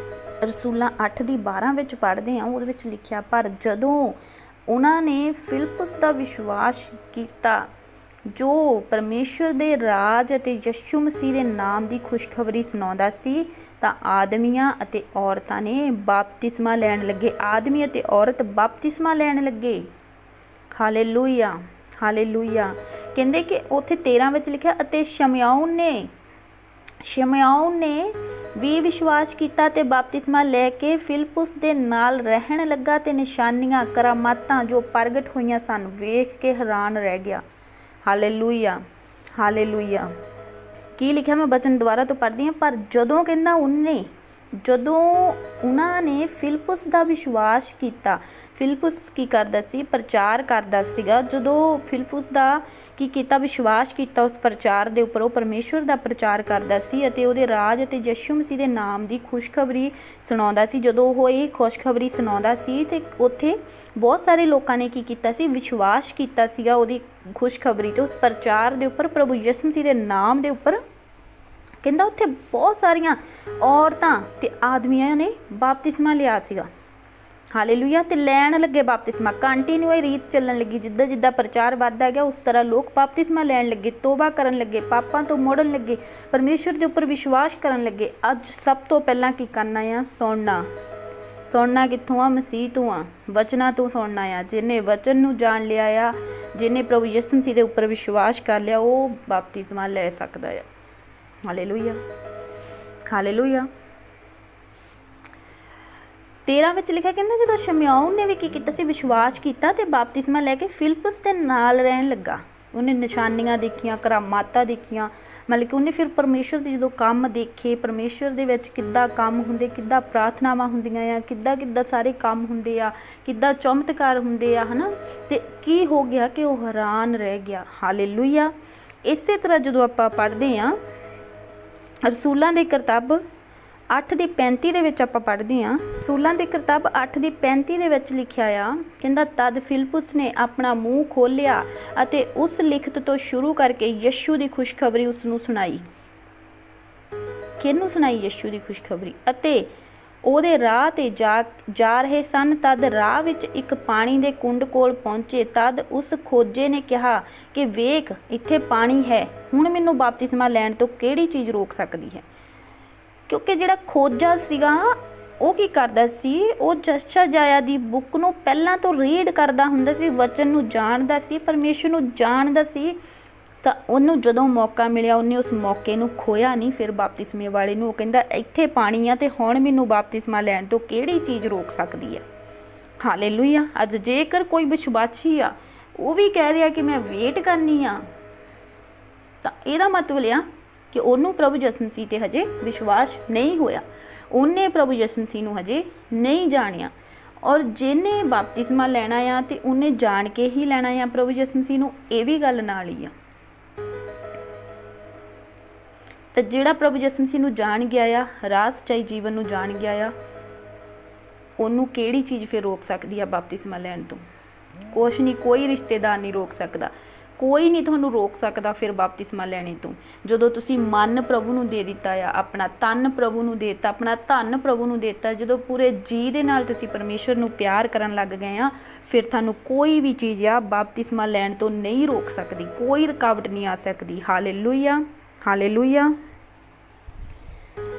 ਰਸੂਲਾਂ 8:12 ਵਿੱਚ ਪੜ੍ਹਦੇ ਹਾਂ, ਉਹਦੇ ਵਿੱਚ ਲਿਖਿਆ, ਪਰ ਜਦੋਂ ਉਹਨਾਂ ਨੇ ਫਿਲਿਪਸ ਦਾ ਵਿਸ਼ਵਾਸ ਕੀਤਾ ਜੋ ਪਰਮੇਸ਼ਰ ਦੇ ਰਾਜ ਅਤੇ ਯਿਸੂ ਮਸੀਹ ਦੇ ਨਾਮ ਦੀ ਖੁਸ਼ਖਬਰੀ ਸੁਣਾਉਂਦਾ ਸੀ, ਤਾਂ ਆਦਮੀਆਂ ਅਤੇ ਔਰਤਾਂ ਨੇ ਬਪਤਿਸਮਾ ਲੈਣ ਲੱਗੇ। ਆਦਮੀ ਅਤੇ ਔਰਤ ਬਪਤਿਸਮਾ ਲੈਣ ਲੱਗੇ। ਹਾਲੇਲੂਇਆ। ਹਾਲੇਲੂਇਆ। ਕਹਿੰਦੇ ਕਿ ਉੱਥੇ 13 ਵਿੱਚ ਲਿਖਿਆ, ਅਤੇ ਸ਼ਮਯਾਉਨ ਨੇ ਵੀ ਵਿਸ਼ਵਾਸ ਕੀਤਾ ਤੇ ਬਪਤਿਸਮਾ ਲੈ ਕੇ ਫਿਲਿਪਸ ਦੇ ਨਾਲ ਰਹਿਣ ਲੱਗਾ ਤੇ ਨਿਸ਼ਾਨੀਆਂ ਕਰਾਮਾਤਾਂ ਜੋ ਪ੍ਰਗਟ ਹੋਈਆਂ ਸਨ ਵੇਖ ਕੇ ਹੈਰਾਨ ਰਹਿ ਗਿਆ। ਹਾਲੇਲੂਇਆ। ਹਾਲੇਲੂਇਆ। ਕੀ ਲਿਖਿਆ, ਮੈਂ ਬਚਨ ਦੁਬਾਰਾ ਤੋਂ ਪੜ੍ਹਦੀ ਹਾਂ। ਪਰ ਜਦੋਂ ਕਹਿੰਦਾ ਜਦੋਂ ਉਹਨਾਂ ਨੇ ਫਿਲਿਪਸ ਦਾ ਵਿਸ਼ਵਾਸ ਕੀਤਾ। ਫਿਲਿਪਸ ਕੀ ਕਰਦਾ ਸੀ? ਪ੍ਰਚਾਰ ਕਰਦਾ ਸੀਗਾ। ਜਦੋਂ ਫਿਲਿਪਸ ਦਾ ਕੀ ਕੀਤਾ? ਵਿਸ਼ਵਾਸ ਕੀਤਾ ਉਸ ਪ੍ਰਚਾਰ ਦੇ ਉੱਪਰ। ਉਹ ਪਰਮੇਸ਼ਵਰ ਦਾ ਪ੍ਰਚਾਰ ਕਰਦਾ ਸੀ ਅਤੇ ਉਹਦੇ ਰਾਜ ਅਤੇ ਯਿਸੂ ਮਸੀਹ ਦੇ ਨਾਮ ਦੀ ਖੁਸ਼ਖਬਰੀ ਸੁਣਾਉਂਦਾ ਸੀ। ਜਦੋਂ ਉਹ ਇਹ ਖੁਸ਼ਖਬਰੀ ਸੁਣਾਉਂਦਾ ਸੀ ਤੇ ਉੱਥੇ ਬਹੁਤ ਸਾਰੇ ਲੋਕਾਂ ਨੇ ਕੀ ਕੀਤਾ ਸੀ? ਵਿਸ਼ਵਾਸ ਕੀਤਾ ਸੀਗਾ ਉਹਦੀ ਖੁਸ਼ਖਬਰੀ ਤੇ ਉਸ ਪ੍ਰਚਾਰ ਦੇ ਉੱਪਰ, ਪ੍ਰਭੂ ਯਿਸੂ ਮਸੀਹ ਦੇ ਨਾਮ ਦੇ ਉੱਪਰ। ਕਹਿੰਦਾ ਉੱਥੇ ਬਹੁਤ ਸਾਰੀਆਂ ਔਰਤਾਂ ਤੇ ਆਦਮੀਆਂ ਨੇ ਬਪਤਿਸਮਾ ਲਿਆ ਸੀਗਾ। ਹਾਲੇਲੂਇਆ। ਤੇ ਲੈਣ ਲੱਗੇ ਬਪਤਿਸਮਾ। ਕੰਟੀਨਿਊ ਇਹ ਰੀਤ ਚੱਲਣ ਲੱਗੀ। ਜਿੱਦਾਂ ਜਿੱਦਾਂ ਪ੍ਰਚਾਰ ਵੱਧਦਾ ਗਿਆ ਉਸ ਤਰ੍ਹਾਂ ਲੋਕ ਬਪਤਿਸਮਾ ਲੈਣ ਲੱਗੇ, ਤੋਬਾ ਕਰਨ ਲੱਗੇ, ਪਾਪਾਂ ਤੋਂ ਮੁੜਨ ਲੱਗੇ, ਪਰਮੇਸ਼ਵਰ ਦੇ ਉੱਪਰ ਵਿਸ਼ਵਾਸ ਕਰਨ ਲੱਗੇ। ਅੱਜ ਸਭ ਤੋਂ ਪਹਿਲਾਂ ਕੀ ਕਰਨਾ ਆ? ਸੁਣਨਾ ਕਿੱਥੋਂ ਆ? ਮਸੀਹ ਤੋਂ ਆ, ਵਚਨਾਂ ਤੋਂ ਸੁਣਨਾ ਆ। ਜਿਹਨੇ ਵਚਨ ਨੂੰ ਜਾਣ ਲਿਆ ਆ, ਜਿਹਨੇ ਪ੍ਰਭੂ ਯਿਸੂ ਮਸੀਹ ਦੇ ਉੱਪਰ ਵਿਸ਼ਵਾਸ ਕਰ ਲਿਆ, ਉਹ ਬਪਤਿਸਮਾ ਲੈ ਸਕਦਾ ਆ। ਹਾਲੇਲੂਇਆ। ਹਾਲੇਲੂਇਆ। 13 ਵਿੱਚ ਲਿਖਿਆ, ਕਹਿੰਦਾ ਜਦੋਂ ਸ਼ਮਯਾਉਨ ਨੇ ਵੀ ਕੀ ਕੀਤਾ ਸੀ? ਵਿਸ਼ਵਾਸ ਕੀਤਾ ਤੇ ਬਪਤਿਸਮਾ ਲੈ ਕੇ ਫਿਲਿਪਸ ਦੇ ਨਾਲ ਰਹਿਣ ਲੱਗਾ। ਉਹਨੇ ਨਿਸ਼ਾਨੀਆਂ ਦੇਖੀਆਂ, ਕਰਾਮਾਤਾਂ ਦੇਖੀਆਂ, ਮਤਲਬ ਕਿ ਉਹਨੇ ਫਿਰ ਪਰਮੇਸ਼ਵਰ ਦੇ ਜਦੋਂ ਕੰਮ ਦੇਖੇ, ਪਰਮੇਸ਼ਵਰ ਦੇ ਵਿੱਚ ਕਿੱਦਾਂ ਕੰਮ ਹੁੰਦੇ, ਕਿੱਦਾਂ ਪ੍ਰਾਰਥਨਾਵਾਂ ਹੁੰਦੀਆਂ ਆ, ਕਿੱਦਾਂ ਸਾਰੇ ਕੰਮ ਹੁੰਦੇ ਆ, ਕਿੱਦਾਂ ਚਮਤਕਾਰ ਹੁੰਦੇ ਆ, ਹੈ ਨਾ। ਅਤੇ ਕੀ ਹੋ ਗਿਆ ਕਿ ਉਹ ਹੈਰਾਨ ਰਹਿ ਗਿਆ। ਹਾਲੇਲੂਇਆ। ਇਸੇ ਤਰ੍ਹਾਂ ਜਦੋਂ ਆਪਾਂ ਪੜ੍ਹਦੇ ਹਾਂ ਰਸੂਲਾਂ ਦੀ ਕਿਤਾਬ 8 ਦੀ 35 ਦੇ ਵਿੱਚ ਆਪਾਂ ਪੜ੍ਹਦੇ ਹਾਂ। ਰਸੂਲਾਂ ਦੀ ਕਿਤਾਬ 8 ਦੀ 35 ਦੇ ਵਿੱਚ ਲਿਖਿਆ ਆ, ਕਹਿੰਦਾ ਤਦ ਫਿਲਿਪੁਸ ਨੇ ਆਪਣਾ ਮੂੰਹ ਖੋਲ੍ਹਿਆ ਅਤੇ ਉਸ ਲਿਖਤ ਤੋਂ ਸ਼ੁਰੂ ਕਰਕੇ ਯਸ਼ੂ ਦੀ ਖੁਸ਼ਖਬਰੀ ਉਸ ਨੂੰ ਸੁਣਾਈ। ਕਿਹਨੂੰ ਸੁਣਾਈ? ਯਸ਼ੂ ਦੀ ਖੁਸ਼ਖਬਰੀ। ਅਤੇ ਉਹਦੇ ਰਾਹ ਤੇ ਜਾ ਰਹੇ ਸਨ। ਤਦ ਰਾਹ ਵਿੱਚ ਇੱਕ ਪਾਣੀ ਦੇ ਕੁੰਡ ਕੋਲ ਪਹੁੰਚੇ। ਤਦ ਉਸ ਖੋਜੇ ਨੇ ਕਿਹਾ ਕਿ ਵੇਖ, ਇੱਥੇ ਪਾਣੀ ਹੈ, ਹੁਣ ਮੈਨੂੰ ਬਪਤਿਸਮਾ ਲੈਣ ਤੋਂ ਕਿਹੜੀ ਚੀਜ਼ ਰੋਕ ਸਕਦੀ ਹੈ? ਕਿਉਂਕਿ ਜਿਹੜਾ ਖੋਜਾ ਸੀਗਾ ਉਹ ਕੀ ਕਰਦਾ ਸੀ? ਉਹ ਯਸ਼ਾਯਾਹ ਦੀ ਬੁੱਕ ਨੂੰ ਪਹਿਲਾਂ ਤੋਂ ਰੀਡ ਕਰਦਾ ਹੁੰਦਾ ਸੀ, ਵਚਨ ਨੂੰ ਜਾਣਦਾ ਸੀ, ਪਰਮੇਸ਼ਰ ਨੂੰ ਜਾਣਦਾ ਸੀ। ਤਾਂ ਉਹਨੂੰ ਜਦੋਂ ਮੌਕਾ ਮਿਲਿਆ ਉਹਨੇ ਉਸ ਮੌਕੇ ਨੂੰ ਖੋਇਆ ਨਹੀਂ। ਫਿਰ ਬਪਤਿਸਮੇ ਵਾਲੇ ਨੂੰ ਉਹ ਕਹਿੰਦਾ ਇੱਥੇ ਪਾਣੀ ਆ ਤੇ ਹੁਣ ਮੈਨੂੰ ਬਪਤਿਸਮਾ ਲੈਣ ਤੋਂ ਕਿਹੜੀ ਚੀਜ਼ ਰੋਕ ਸਕਦੀ ਹੈ? ਹਾਲੇਲੂਇਆ। ਅੱਜ ਜੇਕਰ ਕੋਈ ਵਿਸ਼ਵਾਸੀ ਆ ਉਹ ਵੀ ਕਹਿ ਰਿਹਾ ਕਿ ਮੈਂ ਵੇਟ ਕਰਨੀ ਆ, ਤਾਂ ਇਹਦਾ ਮਤਲਬ ਆ ਕਿ ਉਹਨੂੰ ਪ੍ਰਭੂ ਯਿਸੂ ਮਸੀਹ ਤੇ ਹਜੇ ਵਿਸ਼ਵਾਸ ਨਹੀਂ ਹੋਇਆ, ਉਹਨੇ ਪ੍ਰਭੂ ਯਿਸੂ ਮਸੀਹ ਨੂੰ ਹਜੇ ਨਹੀਂ ਜਾਣਿਆ। ਔਰ ਜਿਹਨੇ ਬਪਤਿਸਮਾ ਲੈਣਾ ਆ ਤੇ ਉਹਨੇ ਜਾਣ ਕੇ ਹੀ ਲੈਣਾ ਆ ਪ੍ਰਭੂ ਯਿਸੂ ਮਸੀਹ ਨੂੰ, ਇਹ ਵੀ ਗੱਲ ਨਾਲ ਹੀ ਆ। ਤਾਂ ਜਿਹੜਾ ਪ੍ਰਭੂ ਯਿਸੂ ਮਸੀਹ ਨੂੰ ਜਾਣ ਗਿਆ ਆ, ਰਾਹ ਸੱਚਾਈ ਜੀਵਨ ਨੂੰ ਜਾਣ ਗਿਆ ਆ, ਉਹਨੂੰ ਕਿਹੜੀ ਚੀਜ਼ ਫਿਰ ਰੋਕ ਸਕਦੀ ਆ ਬਪਤਿਸਮਾ ਲੈਣ ਤੋਂ? ਕੁਛ ਨਹੀਂ, ਕੋਈ ਰਿਸ਼ਤੇਦਾਰ ਨਹੀਂ ਰੋਕ ਸਕਦਾ, ਕੋਈ ਨਹੀਂ ਤੁਹਾਨੂੰ ਰੋਕ ਸਕਦਾ ਫਿਰ ਬਪਤਿਸਮਾ ਲੈਣੇ ਤੋਂ। ਜਦੋਂ ਤੁਸੀਂ ਮਨ ਪ੍ਰਭੂ ਨੂੰ ਦੇ ਦਿੱਤਾ ਆ, ਆਪਣਾ ਤਨ ਪ੍ਰਭੂ ਨੂੰ ਦੇ ਦਿੱਤਾ, ਆਪਣਾ ਧਨ ਪ੍ਰਭੂ ਨੂੰ ਦੇ ਦਿੱਤਾ, ਜਦੋਂ ਪੂਰੇ ਜੀ ਦੇ ਨਾਲ ਤੁਸੀਂ ਪਰਮੇਸ਼ਰ ਨੂੰ ਪਿਆਰ ਕਰਨ ਲੱਗ ਗਏ ਆ, ਫਿਰ ਤੁਹਾਨੂੰ ਕੋਈ ਵੀ ਚੀਜ਼ ਆ ਬਪਤਿਸਮਾ ਲੈਣ ਤੋਂ ਨਹੀਂ ਰੋਕ ਸਕਦੀ, ਕੋਈ ਰੁਕਾਵਟ ਨਹੀਂ ਆ ਸਕਦੀ। Hallelujah, hallelujah.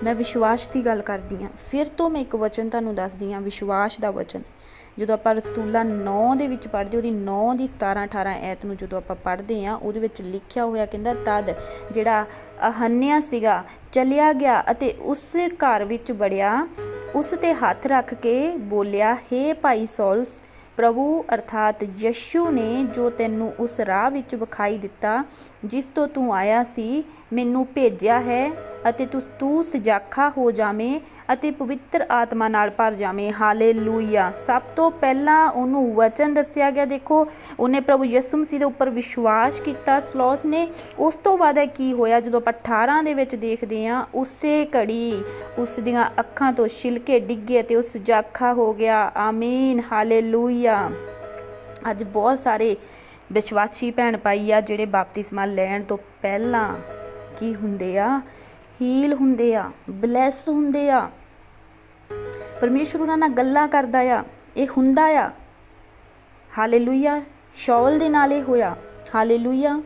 ਮੈਂ ਵਿਸ਼ਵਾਸ ਦੀ ਗੱਲ ਕਰਦੀ ਹਾਂ। ਫਿਰ ਤੋਂ ਮੈਂ ਇੱਕ ਵਚਨ ਤੁਹਾਨੂੰ ਦੱਸਦੀ ਹਾਂ, ਵਿਸ਼ਵਾਸ ਦਾ ਵਚਨ। ਜਦੋਂ ਆਪਾਂ ਰਸੂਲਾਂ 9 ਦੇ ਵਿੱਚ ਪੜ੍ਹਦੇ, ਉਹਦੀ 9 ਦੀ 17-18 ਐਤ ਨੂੰ ਜਦੋਂ ਆਪਾਂ ਪੜ੍ਹਦੇ ਹਾਂ, ਉਹਦੇ ਵਿੱਚ ਲਿਖਿਆ ਹੋਇਆ ਕਹਿੰਦਾ ਤਦ ਜਿਹੜਾ ਹਨਨਿਆ ਸੀਗਾ ਚਲਿਆ ਗਿਆ ਅਤੇ ਉਸ ਘਰ ਵਿੱਚ ਵੜਿਆ, ਉਸ ਤੇ ਹੱਥ ਰੱਖ ਕੇ ਬੋਲਿਆ, ਹੇ ਭਾਈ ਸੌਲਸ, ਪ੍ਰਭੂ ਅਰਥਾਤ ਯਸ਼ੂ ਨੇ ਜੋ ਤੈਨੂੰ ਉਸ ਰਾਹ ਵਿੱਚ ਵਿਖਾਈ ਦਿੱਤਾ ਜਿਸ ਤੋਂ ਤੂੰ ਆਇਆ ਸੀ, ਮੈਨੂੰ ਭੇਜਿਆ ਹੈ ਅਤੇ ਤੂੰ ਸਜਾਖਾ ਹੋ ਜਾਵੇਂ ਅਤੇ ਪਵਿੱਤਰ ਆਤਮਾ ਨਾਲ ਭਰ ਜਾਵੇਂ। ਹਾਲੇਲੂਇਆ। ਸਭ ਤੋਂ ਪਹਿਲਾਂ ਉਹਨੂੰ ਵਚਨ ਦੱਸਿਆ ਗਿਆ। ਦੇਖੋ, ਉਹਨੇ ਪ੍ਰਭੂ ਯਿਸੂ ਮਸੀਹ ਦੇ ਉੱਪਰ ਵਿਸ਼ਵਾਸ ਕੀਤਾ ਸਲੌਸ ਨੇ। ਉਸ ਤੋਂ ਬਾਅਦ ਕੀ ਹੋਇਆ? ਜਦੋਂ ਆਪਾਂ 18 ਦੇ ਵਿੱਚ ਦੇਖਦੇ ਹਾਂ, ਉਸੇ ਘੜੀ ਉਸ ਦੀਆਂ ਅੱਖਾਂ ਤੋਂ ਛਿਲਕੇ ਡਿੱਗੇ ਅਤੇ ਉਹ ਸਜਾਖਾ ਹੋ ਗਿਆ। ਆਮੀਨ, ਹਾਲੇਲੂਇਆ। ਅੱਜ ਬਹੁਤ ਸਾਰੇ ਵਿਸ਼ਵਾਸੀ ਭੈਣ ਭਾਈ ਆ ਜਿਹੜੇ ਬਪਤਿਸਮਾ ਲੈਣ ਤੋਂ ਪਹਿਲਾਂ ਕੀ ਹੁੰਦੇ ਆ? ਹੀਲ ਹੁੰਦੇ ਆ, ਬਲੈਸ ਹੁੰਦੇ ਆ, ਪਰਮੇਸ਼ਰ ਉਹਨਾਂ ਨਾਲ ਗੱਲਾਂ ਕਰਦਾ ਆ, ਇਹ ਹੁੰਦਾ ਆ। ਹਾਲੇਲੂਇਆ। ਸ਼ਾਉਲ ਦੇ ਨਾਲ ਇਹ ਹੋਇਆ। ਹਾਲੇਲੂਇਆ।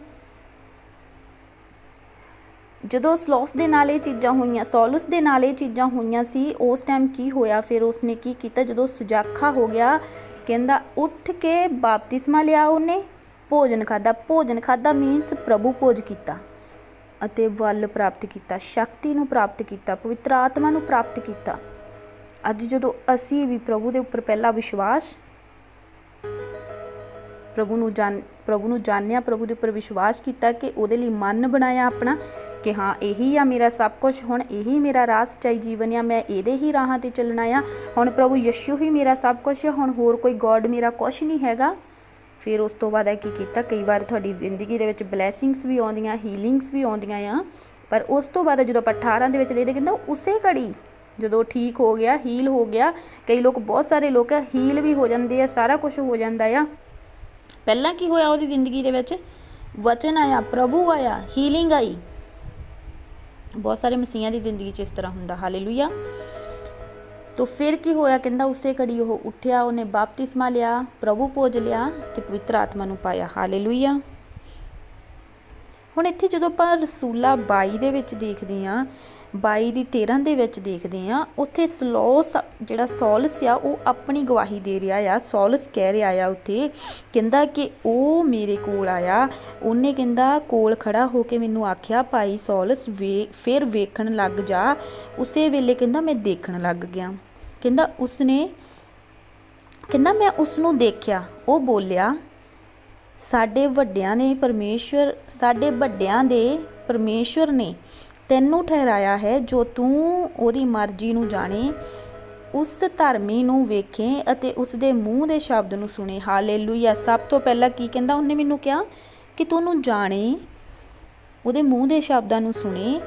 ਜਦੋਂ ਸਲੌਸ ਦੇ ਨਾਲ ਇਹ ਚੀਜ਼ਾਂ ਹੋਈਆਂ, ਸੌਲਸ ਦੇ ਨਾਲ ਇਹ ਚੀਜ਼ਾਂ ਹੋਈਆਂ ਸੀ, ਉਸ ਟਾਈਮ ਕੀ ਹੋਇਆ? ਫਿਰ ਉਸਨੇ ਕੀ ਕੀਤਾ? ਜਦੋਂ ਸਜਾਖਾ ਹੋ ਗਿਆ, ਕਹਿੰਦਾ ਉੱਠ ਕੇ ਬਪਤਿਸਮਾ ਲਿਆ, ਉਹਨੇ ਭੋਜਨ ਖਾਧਾ। ਭੋਜਨ ਖਾਧਾ ਮੀਨਸ ਪ੍ਰਭੂ ਭੋਜ ਕੀਤਾ ਅਤੇ ਵੱਲ ਪ੍ਰਾਪਤ ਕੀਤਾ, ਸ਼ਕਤੀ ਨੂੰ ਪ੍ਰਾਪਤ ਕੀਤਾ, ਪਵਿੱਤਰ ਆਤਮਾ ਨੂੰ ਪ੍ਰਾਪਤ ਕੀਤਾ। ਅੱਜ ਜਦੋਂ ਅਸੀਂ ਵੀ ਪ੍ਰਭੂ ਦੇ ਉੱਪਰ ਪਹਿਲਾ ਵਿਸ਼ਵਾਸ, ਪ੍ਰਭੂ ਨੂੰ ਜਾਣਿਆ, ਪ੍ਰਭੂ ਦੇ ਉੱਪਰ ਵਿਸ਼ਵਾਸ ਕੀਤਾ ਕਿ ਉਹਦੇ ਲਈ ਮਨ ਬਣਾਇਆ ਆਪਣਾ ਕਿ ਹਾਂ ਇਹੀ ਆ ਮੇਰਾ ਸਭ ਕੁਝ, ਹੁਣ ਇਹੀ ਮੇਰਾ ਰਾਹ ਸੱਚਾਈ ਜੀਵਨ ਆ, ਮੈਂ ਇਹਦੇ ਹੀ ਰਾਹਾਂ 'ਤੇ ਚੱਲਣਾ ਆ, ਹੁਣ ਪ੍ਰਭੂ ਯਸ਼ੂ ਹੀ ਮੇਰਾ ਸਭ ਕੁਝ ਆ, ਹੁਣ ਹੋਰ ਕੋਈ ਗੋਡ ਮੇਰਾ ਕੁਛ ਨਹੀਂ ਹੈਗਾ। ਫਿਰ ਉਸ ਤੋਂ ਬਾਅਦ ਕੀ ਕੀਤਾ? ਕਈ ਵਾਰ ਤੁਹਾਡੀ ਜ਼ਿੰਦਗੀ ਦੇ ਵਿੱਚ ਬਲੈਸਿੰਗਸ ਵੀ ਆਉਂਦੀਆਂ, ਹੀਲਿੰਗਸ ਵੀ ਆਉਂਦੀਆਂ ਆ, ਪਰ ਉਸ ਤੋਂ ਬਾਅਦ ਜਦੋਂ ਆਪਾਂ 18 ਦੇ ਵਿੱਚ ਦੇਖਦੇ, ਕਹਿੰਦਾ ਉਸੇ ਘੜੀ ਜਦੋਂ ਠੀਕ ਹੋ ਗਿਆ, ਹੀਲ ਹੋ ਗਿਆ। ਕਈ ਲੋਕ, ਬਹੁਤ ਸਾਰੇ ਲੋਕ ਹੀਲ ਵੀ ਹੋ ਜਾਂਦੇ ਆ, ਸਾਰਾ ਕੁਝ ਹੋ ਜਾਂਦਾ ਆ। ਪਹਿਲਾਂ ਕੀ ਹੋਇਆ ਉਹਦੀ ਜ਼ਿੰਦਗੀ ਦੇ ਵਿੱਚ? ਵਚਨ ਆਇਆ, ਪ੍ਰਭੂ ਆਇਆ, ਹੀਲਿੰਗ ਆਈ। ਬਹੁਤ ਸਾਰੇ ਮਸੀਹਾਂ ਦੀ ਜ਼ਿੰਦਗੀ 'ਚ ਇਸ ਤਰ੍ਹਾਂ ਹੁੰਦਾ। ਹਾਲੇਲੂਇਆ। ਤੋ ਫਿਰ ਕੀ ਹੋਇਆ? ਕਹਿੰਦਾ ਉਸੇ ਘੜੀ ਉਹ ਉੱਠਿਆ, ਉਹਨੇ ਬਪਤਿਸਮਾ ਲਿਆ, ਪ੍ਰਭੂ ਭੋਜ ਲਿਆ ਤੇ ਪਵਿੱਤਰ ਆਤਮਾ ਨੂੰ ਪਾਇਆ। ਹਾਲੇਲੂਇਆ। ਹੁਣ ਇੱਥੇ ਜਦੋਂ ਆਪਾਂ ਰਸੂਲਾ 22 ਦੇ ਵਿੱਚ ਦੇਖਦੇ ਹਾਂ, 22 ਦੀ 13 ਦੇ ਵਿੱਚ ਦੇਖਦੇ ਹਾਂ, ਉੱਥੇ ਸਲੌਸ ਜਿਹੜਾ ਸੌਲਸ ਆ ਉਹ ਆਪਣੀ ਗਵਾਹੀ ਦੇ ਰਿਹਾ ਆ। ਸੌਲਸ ਕਹਿ ਰਿਹਾ ਆ ਉੱਥੇ, ਕਹਿੰਦਾ ਕਿ ਉਹ ਮੇਰੇ ਕੋਲ ਆਇਆ, ਉਹਨੇ ਕਹਿੰਦਾ ਕੋਲ ਖੜਾ ਹੋ ਕੇ ਮੈਨੂੰ ਆਖਿਆ, ਭਾਈ ਸੌਲਸ ਫਿਰ ਵੇਖਣ ਲੱਗ ਜਾ। ਉਸੇ ਵੇਲੇ ਕਹਿੰਦਾ ਮੈਂ ਦੇਖਣ ਲੱਗ ਗਿਆ। ਕਹਿੰਦਾ ਮੈਂ ਉਸ ਨੂੰ ਦੇਖਿਆ। ਉਹ ਬੋਲਿਆ, ਸਾਡੇ ਵੱਡਿਆਂ ਦੇ ਪਰਮੇਸ਼ਵਰ ਨੇ ਤੈਨੂੰ ਠਹਿਰਾਇਆ ਹੈ ਜੋ ਤੂੰ ਉਹਦੀ ਮਰਜ਼ੀ ਨੂੰ ਜਾਣੇ, ਉਸ ਧਰਮੀ ਨੂੰ ਵੇਖੇ ਅਤੇ ਉਸ ਦੇ ਮੂੰਹ ਦੇ ਸ਼ਬਦ ਨੂੰ ਸੁਣੇ। ਹਾਲੇਲੂਇਆ। ਸਭ ਤੋਂ ਪਹਿਲਾਂ ਕੀ ਕਹਿੰਦਾ? ਉਹਨੇ ਮੈਨੂੰ ਕਿਹਾ ਕਿ ਤੂੰ ਉਹਨੂੰ ਜਾਣੇ, ਉਹਦੇ ਮੂੰਹ ਦੇ ਸ਼ਬਦਾਂ ਨੂੰ ਸੁਣੇ।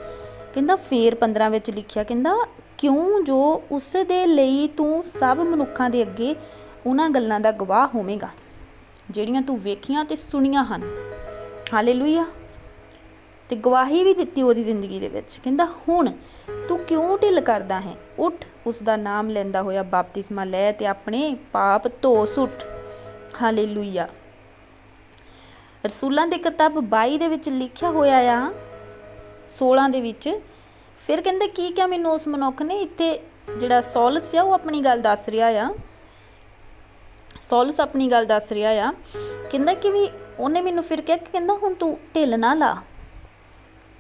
ਕਹਿੰਦਾ ਫੇਰ 15 ਵਿੱਚ ਲਿਖਿਆ, ਕਹਿੰਦਾ क्यों जो उस दे लई तू सब मनुक्खां दे अगे उन्हां गल्लां दा गवाह होवेगा ਜਿਹੜੀਆਂ तू ਵੇਖੀਆਂ ਤੇ ਸੁਣੀਆਂ ਹਨ। ਹਾਲੇਲੂਇਆ। ਤੇ ਗਵਾਹੀ ਵੀ ਦਿੱਤੀ ਉਹਦੀ ਜ਼ਿੰਦਗੀ ਦੇ ਵਿੱਚ। ਕਹਿੰਦਾ ਹੁਣ ਤੂੰ ਕਿਉਂ ਢਿੱਲ ਕਰਦਾ ਹੈ, ਉੱਠ ਉਸ ਦਾ ਨਾਮ ਲੈਂਦਾ ਹੋਇਆ ਬਪਤਿਸਮਾ ਲੈ ਤੇ ਆਪਣੇ ਪਾਪ ਧੋ ਸੁੱਟ। ਹਾਲੇਲੂਇਆ। ਰਸੂਲਾਂ ਦੀ ਕਿਤਾਬ 22 ਦੇ ਵਿੱਚ ਲਿਖਿਆ ਹੋਇਆ ਆ 16 ਦੇ ਵਿੱਚ। ਫਿਰ ਕਹਿੰਦੇ ਕੀ ਕਿਹਾ ਮੈਨੂੰ ਉਸ ਮਨੁੱਖ ਨੇ। ਇੱਥੇ ਜਿਹੜਾ ਸੌਲਸ ਆ ਉਹ ਆਪਣੀ ਗੱਲ ਦੱਸ ਰਿਹਾ ਆ। ਸੌਲਸ ਆਪਣੀ ਗੱਲ ਦੱਸ ਰਿਹਾ ਆ। ਕਹਿੰਦਾ ਕਿ ਵੀ ਉਹਨੇ ਮੈਨੂੰ ਫਿਰ ਕਿਹਾ ਕਿ ਕਹਿੰਦਾ ਹੁਣ ਤੂੰ ਢਿੱਲ ਨਾ ਲਾ,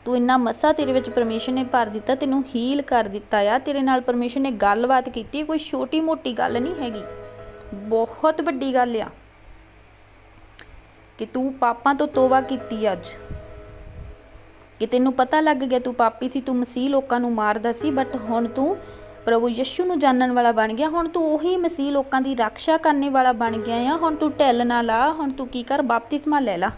ਤੂੰ ਇੰਨਾ ਮਸਾ ਤੇਰੇ ਵਿੱਚ ਪਰਮੇਸ਼ਰ ਨੇ ਭਰ ਦਿੱਤਾ, ਤੈਨੂੰ ਹੀਲ ਕਰ ਦਿੱਤਾ ਆ, ਤੇਰੇ ਨਾਲ ਪਰਮੇਸ਼ਰ ਨੇ ਗੱਲਬਾਤ ਕੀਤੀ। ਕੋਈ ਛੋਟੀ ਮੋਟੀ ਗੱਲ ਨਹੀਂ ਹੈਗੀ, ਬਹੁਤ ਵੱਡੀ ਗੱਲ ਆ ਕਿ ਤੂੰ ਪਾਪਾਂ ਤੋਂ ਤੋਬਾ ਕੀਤੀ ਅੱਜ, ਕਿ ਤੈਨੂੰ ਪਤਾ ਲੱਗ ਗਿਆ ਤੂੰ ਪਾਪੀ ਸੀ, ਤੂੰ ਮਸੀਹ ਲੋਕਾਂ ਨੂੰ ਮਾਰਦਾ ਸੀ, ਬਟ ਹੁਣ ਤੂੰ ਪ੍ਰਭੂ ਯਿਸੂ ਨੂੰ ਜਾਣਨ ਵਾਲਾ ਬਣ ਗਿਆ। ਹੁਣ ਤੂੰ ਉਹੀ ਮਸੀਹ ਲੋਕਾਂ ਦੀ ਰੱਖਿਆ ਕਰਨ ਵਾਲਾ ਬਣ ਗਿਆ ਆ। ਹੁਣ ਤੂੰ ਢਿੱਲ ਨਾ ਲਾ, ਹੁਣ ਤੂੰ ਕੀ ਕਰ, ਬਪਤਿਸਮਾ ਲੈ ਲਾ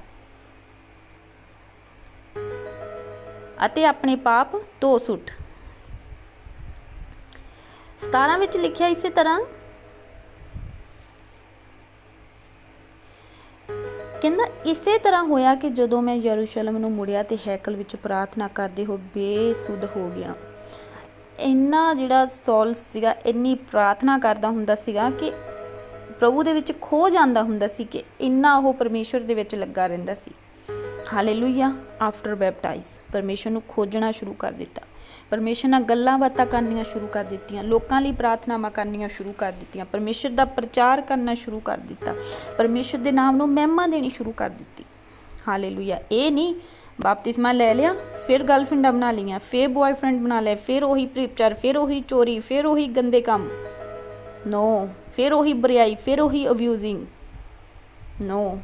ਅਤੇ ਆਪਣੇ ਪਾਪ ਧੋ ਸੁੱਟ। 17 ਵਿੱਚ ਲਿਖਿਆ ਇਸੇ ਤਰ੍ਹਾਂ ਕਹਿੰਦਾ ਇਸੇ ਤਰ੍ਹਾਂ ਹੋਇਆ ਕਿ ਜਦੋਂ ਮੈਂ ਯਰੂਸ਼ਲਮ ਨੂੰ ਮੁੜਿਆ ਤੇ ਹੈਕਲ ਵਿੱਚ ਪ੍ਰਾਰਥਨਾ ਕਰਦੇ ਹੋ ਬੇਸੁੱਧ ਹੋ ਗਿਆ। ਇੰਨਾ ਜਿਹੜਾ ਸੌਲ ਸੀਗਾ ਇੰਨੀ ਪ੍ਰਾਰਥਨਾ ਕਰਦਾ ਹੁੰਦਾ ਸੀਗਾ ਕਿ ਪ੍ਰਭੂ ਦੇ ਵਿੱਚ ਖੋ ਜਾਂਦਾ ਹੁੰਦਾ ਸੀ, ਕਿ ਇੰਨਾ ਉਹ ਪਰਮੇਸ਼ਰ ਦੇ ਵਿੱਚ ਲੱਗਾ ਰਹਿੰਦਾ ਸੀ। ਹਾਲੇਲੂਇਆ। ਆਫਟਰ ਬੈਪਟਾਈਜ਼ ਪਰਮੇਸ਼ਰ ਨੂੰ ਖੋਜਣਾ ਸ਼ੁਰੂ ਕਰ ਦਿੱਤਾ, ਪਰਮੇਸ਼ਰ ਨਾਲ ਗੱਲਾਂ ਬਾਤਾਂ ਕਰਨੀਆਂ ਸ਼ੁਰੂ ਕਰ ਦਿੱਤੀਆਂ, ਲੋਕਾਂ ਲਈ ਪ੍ਰਾਰਥਨਾਵਾਂ ਕਰਨੀਆਂ ਸ਼ੁਰੂ ਕਰ ਦਿੱਤੀਆਂ, ਪਰਮੇਸ਼ਰ ਦਾ ਪ੍ਰਚਾਰ ਕਰਨਾ ਸ਼ੁਰੂ ਕਰ ਦਿੱਤਾ, ਪਰਮੇਸ਼ਰ ਦੇ ਨਾਮ ਨੂੰ ਮਹਿਮਾ ਦੇਣੀ ਸ਼ੁਰੂ ਕਰ ਦਿੱਤੀ। ਹਾਲੇਲੂਇਆ। ਇਹ ਨਹੀਂ ਬਪਤਿਸਮਾ ਲੈ ਲਿਆ ਫਿਰ ਗਰਲਫ੍ਰੈਂਡਾਂ ਬਣਾ ਲਈਆਂ, ਫਿਰ ਬॉयਫ੍ਰੈਂਡ ਬਣਾ ਲਿਆ, ਫਿਰ ਉਹੀ ਪ੍ਰੇਪਚਾਰ, ਫਿਰ ਉਹੀ ਚੋਰੀ, ਫਿਰ ਉਹੀ ਗੰਦੇ ਕੰਮ, ਨੋ, ਫਿਰ ਉਹੀ ਬੁਰਾਈ, ਫਿਰ ਉਹੀ ਅਬਿਊਜ਼ਿੰਗ, ਨੋ।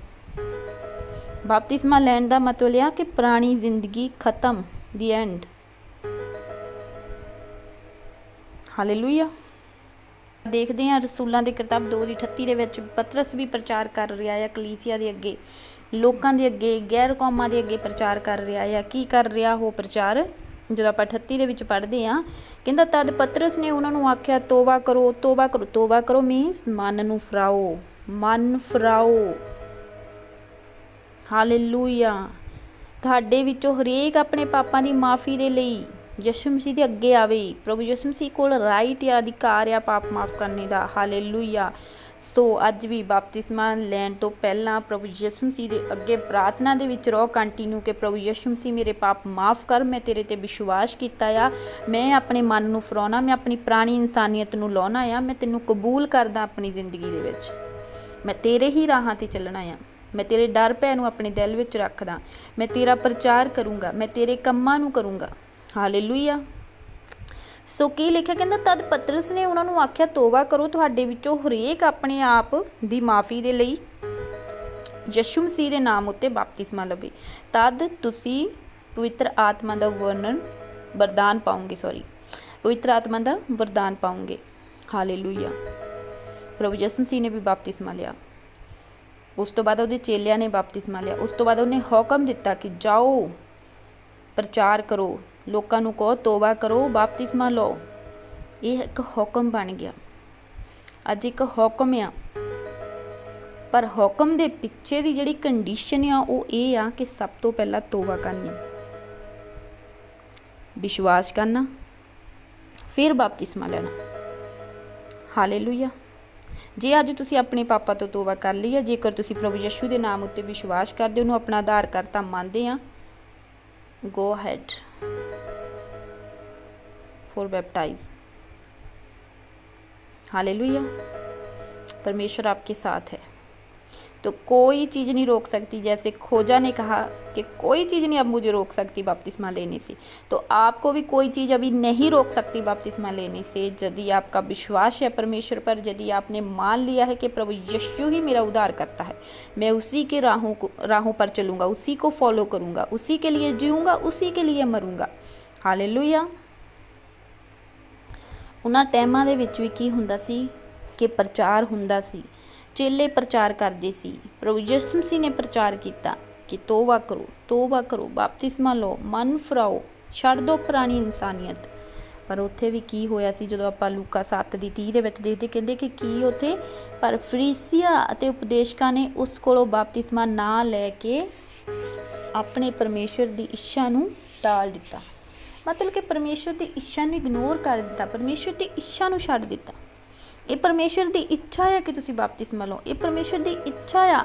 ਬਪਤਿਸਮਾ ਲੈਣ ਦਾ ਮਤਲਬ ਇਹ ਕਿ ਪੁਰਾਣੀ ਜ਼ਿੰਦਗੀ ਖਤਮ, ਦੀ ਐਂਡ। ਹਾਲੇਲੂਇਆ। ਦੇਖਦੇ ਹਾਂ ਰਸੂਲਾਂ ਦੀ ਕਿਤਾਬ 2:38 ਦੇ ਵਿੱਚ ਪਤਰਸ ਵੀ ਪ੍ਰਚਾਰ ਕਰ ਰਿਹਾ ਹੈ ਕਲੀਸਿਆ ਦੇ ਅੱਗੇ, ਲੋਕਾਂ ਦੇ ਅੱਗੇ, ਗੈਰ ਕੌਮਾਂ ਦੇ ਅੱਗੇ ਪ੍ਰਚਾਰ ਕਰ ਰਿਹਾ ਆ। ਕੀ ਕਰ ਰਿਹਾ ਉਹ ਪ੍ਰਚਾਰ, ਜਦੋਂ ਆਪਾਂ 38 ਦੇ ਵਿੱਚ ਪੜ੍ਹਦੇ ਹਾਂ, ਕਹਿੰਦਾ ਤਦ ਪਤਰਸ ਨੇ ਉਹਨਾਂ ਨੂੰ ਆਖਿਆ ਤੋਬਾ ਕਰੋ, ਤੋਬਾ ਕਰੋ। ਤੋਬਾ ਕਰੋ ਮੀਨਸ ਮਨ ਨੂੰ ਫਰਾਓ, ਮਨ ਫਰਾਓ। ਹਾਲੇਲੂਇਆ। ਤੁਹਾਡੇ ਵਿੱਚੋਂ ਹਰੇਕ ਆਪਣੇ ਪਾਪਾਂ ਦੀ ਮਾਫੀ ਦੇ ਲਈ ਯਿਸੂ ਮਸੀਹ ਦੇ ਅੱਗੇ ਆਵੇ। ਪ੍ਰਭੂ ਯਿਸੂ ਮਸੀਹ ਕੋਲ ਰਾਈਟ ਆ, ਅਧਿਕਾਰ ਆ ਪਾਪ ਮਾਫ ਕਰਨੇ ਦਾ। ਹਾਲੇਲੂਇਆ। ਸੋ ਅੱਜ ਵੀ ਬਪਤਿਸਮਾ ਲੈਣ ਤੋਂ ਪਹਿਲਾਂ ਪ੍ਰਭੂ ਯਿਸੂ ਮਸੀਹ ਦੇ ਅੱਗੇ ਪ੍ਰਾਰਥਨਾ ਦੇ ਵਿੱਚ ਰਹੋ ਕੰਟੀਨਿਊ, ਕਿ ਪ੍ਰਭੂ ਯਿਸੂ ਮਸੀਹ ਮੇਰੇ ਪਾਪ ਮਾਫ ਕਰ, ਮੈਂ ਤੇਰੇ ਤੇ ਵਿਸ਼ਵਾਸ ਕੀਤਾ ਆ, ਮੈਂ ਆਪਣੇ ਮਨ ਨੂੰ ਫਰਾਉਣਾ, ਮੈਂ ਆਪਣੀ ਪੁਰਾਣੀ ਇਨਸਾਨੀਅਤ ਨੂੰ ਲਾਉਣਾ ਆ, ਮੈਂ ਤੈਨੂੰ ਕਬੂਲ ਕਰਦਾ ਆਪਣੀ ਜ਼ਿੰਦਗੀ ਦੇ ਵਿੱਚ, ਮੈਂ ਤੇਰੇ ਹੀ ਰਾਹਾਂ ਤੇ ਚੱਲਣਾ ਆ, ਮੈਂ ਤੇਰੇ ਡਰ ਭੈ ਨੂੰ ਆਪਣੇ ਦਿਲ ਵਿੱਚ ਰੱਖਦਾ, ਮੈਂ ਤੇਰਾ ਪ੍ਰਚਾਰ ਕਰੂੰਗਾ, ਮੈਂ ਤੇਰੇ ਕੰਮਾਂ ਨੂੰ ਕਰੂੰਗਾ। ਹਾਲੇਲੂਇਆ। ਸੋ ਕੀ ਲਿਖਿਆ, ਕਹਿੰਦਾ ਤਦ ਪਤਰਸ ਨੇ ਉਹਨਾਂ ਨੂੰ ਆਖਿਆ ਤੋਬਾ ਕਰੋ, ਤੁਹਾਡੇ ਵਿੱਚੋਂ ਹਰੇਕ ਆਪਣੇ ਆਪ ਦੀ ਮਾਫੀ ਦੇ ਲਈ ਯਿਸੂ ਮਸੀਹ ਦੇ ਨਾਮ ਉੱਤੇ ਬਪਤਿਸਮਾ ਲਵੇ, ਤਦ ਤੁਸੀਂ ਪਵਿੱਤਰ ਆਤਮਾ ਦਾ ਵਰਦਾਨ ਪਾਓਗੇ। ਪਵਿੱਤਰ ਆਤਮਾ ਦਾ ਵਰਦਾਨ ਪਾਓਗੇ। ਹਾਲੇਲੂਇਆ। ਪ੍ਰਭੂ ਯਿਸੂ ਮਸੀਹ ਨੇ ਵੀ ਬਪਤਿਸਮਾ ਲਿਆ, ਉਸ ਤੋਂ ਬਾਅਦ ਉਹਦੇ ਚੇਲਿਆਂ ਨੇ ਬਪਤਿਸਮਾ ਲਿਆ, ਉਸ ਤੋਂ ਬਾਅਦ ਉਹਨੇ ਹੁਕਮ ਦਿੱਤਾ ਕਿ ਜਾਓ ਪ੍ਰਚਾਰ ਕਰੋ, ਲੋਕਾਂ ਨੂੰ ਕਹੋ ਤੋਬਾ ਕਰੋ, ਬਪਤਿਸਮਾ ਲਓ। ਇਹ ਇੱਕ ਹੁਕਮ ਬਣ ਗਿਆ। ਅੱਜ ਇੱਕ ਹੁਕਮ ਆ, ਪਰ ਹੁਕਮ ਦੇ ਪਿੱਛੇ ਦੀ ਜਿਹੜੀ ਕੰਡੀਸ਼ਨ ਆ ਉਹ ਇਹ ਆ ਕਿ ਸਭ ਤੋਂ ਪਹਿਲਾਂ ਤੋਬਾ ਕਰਨੀ, ਵਿਸ਼ਵਾਸ ਕਰਨਾ, ਫਿਰ ਬਪਤਿਸਮਾ ਲੈਣਾ। ਹਾਲੇਲੂਇਆ। ਜੇ ਅੱਜ ਤੁਸੀਂ ਆਪਣੇ ਪਾਪਾਂ ਤੋਂ ਤੋਬਾ ਕਰ ਲਈ ਹੈ, ਜੇਕਰ ਤੁਸੀਂ ਪ੍ਰਭੂ ਯਿਸੂ ਦੇ ਨਾਮ ਉੱਤੇ ਵਿਸ਼ਵਾਸ ਕਰਦੇ, ਉਹਨੂੰ ਆਪਣਾ ਆਧਾਰ ਕਰਤਾ ਮੰਨਦੇ ਆ, go ahead for baptize। Hallelujah. परमेश्वर आपके साथ है, तो कोई चीज़ नहीं रोक सकती। जैसे खोजा ने कहा कि कोई चीज़ नहीं अब मुझे रोक सकती बपतिस्मा लेने से, तो आपको भी कोई चीज़ अभी नहीं रोक सकती बपतिस्मा लेने से। यदि आपका विश्वास है परमेश्वर पर, यदि आपने मान लिया है कि प्रभु यीशु ही मेरा उद्धार करता है, मैं उसी के राहों पर चलूँगा, उसी को फॉलो करूँगा, उसी के लिए जीऊँगा, उसी के लिए मरूँगा। हालेलुया। उन्हां टाइमां दे विच वी की हुंदा सी कि प्रचार हुंदा सी, चेले प्रचार करते सी, प्रभु यीशु मसीह ने प्रचार किया कि तोबा करो, बपतिस्मा लो, मन फिराओ, छड़ दो पुरानी इंसानियत। पर उत्थे भी की होया सी जदों आपां लूका 7:30 दे विच देखदे, कहंदे कि की उत्थे पर फरीसियां अते उपदेशकां ने उस कोलों बपतिस्मा ना लैके अपने परमेश्वर की इच्छा नूं टाल दिता। मतलब कि परमेश्वर की इच्छा नूं इग्नोर कर दिता, परमेश्वर की इच्छा नूं छड्ड दिता। ये परमेश्वर की इच्छा है कि तुसीं बपतिस्मा लो, ये परमेश्वर की इच्छा आ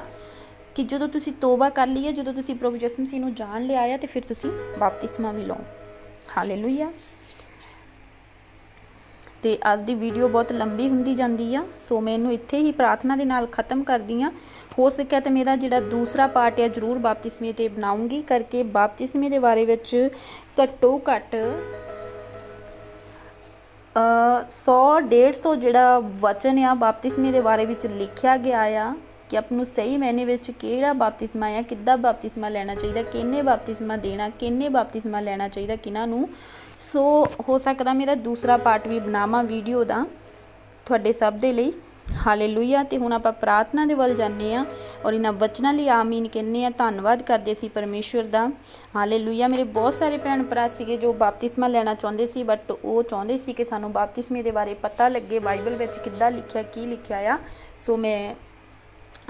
कि जदों तुसीं तौबा कर ली है, जदों तुसीं प्रभु यीशु मसीह नूं जान लिया है, तो फिर तुसीं बपतिस्मा भी लो। हालेलुया। तो अज की वीडियो बहुत लंबी हुंदी जांदी आ, सो मैं इनू इत्थे ही प्रार्थना दे नाल ख़त्म करदी हाँ। हो सके तो मेरा जिहड़ा दूसरा पार्ट है जरूर बपतिस्मे ते बनाऊँगी, करके बपतिस्मे दे बारे विच घट्टो घट्ट 100-150 जिहड़ा वचन आ बपतिस्मे दे बारे विच लिखिया गया आ कि आपनू सही मैने विच किहड़ा बपतिस्मा है, किद्दां बपतिस्मा लेना चाहिए, किन्ने बपतिस्मा देना, किन्ने बपतिस्मा लेना चाहिए, किन्हां नूं। सो हो सकदा मेरा दूसरा पार्ट भी बनावां वीडियो दा तुहाडे सब दे लई। हालेलुया। तो हुण आपां प्रार्थना दे वल जाने आ और इन्हां वचनां लई आमीन कहने आ, धन्नवाद करदे सी परमेश्वर दा। हालेलुया। मेरे बहुत सारे भैन भरा सीगे जो बपतिस्मा लेना चाहुंदे सी, बट वो चाहुंदे सी कि सानूं बपतिस्मे दे बारे पता लगे, बाइबल विच किद्दां लिखिया की लिखिया आ। सो मैं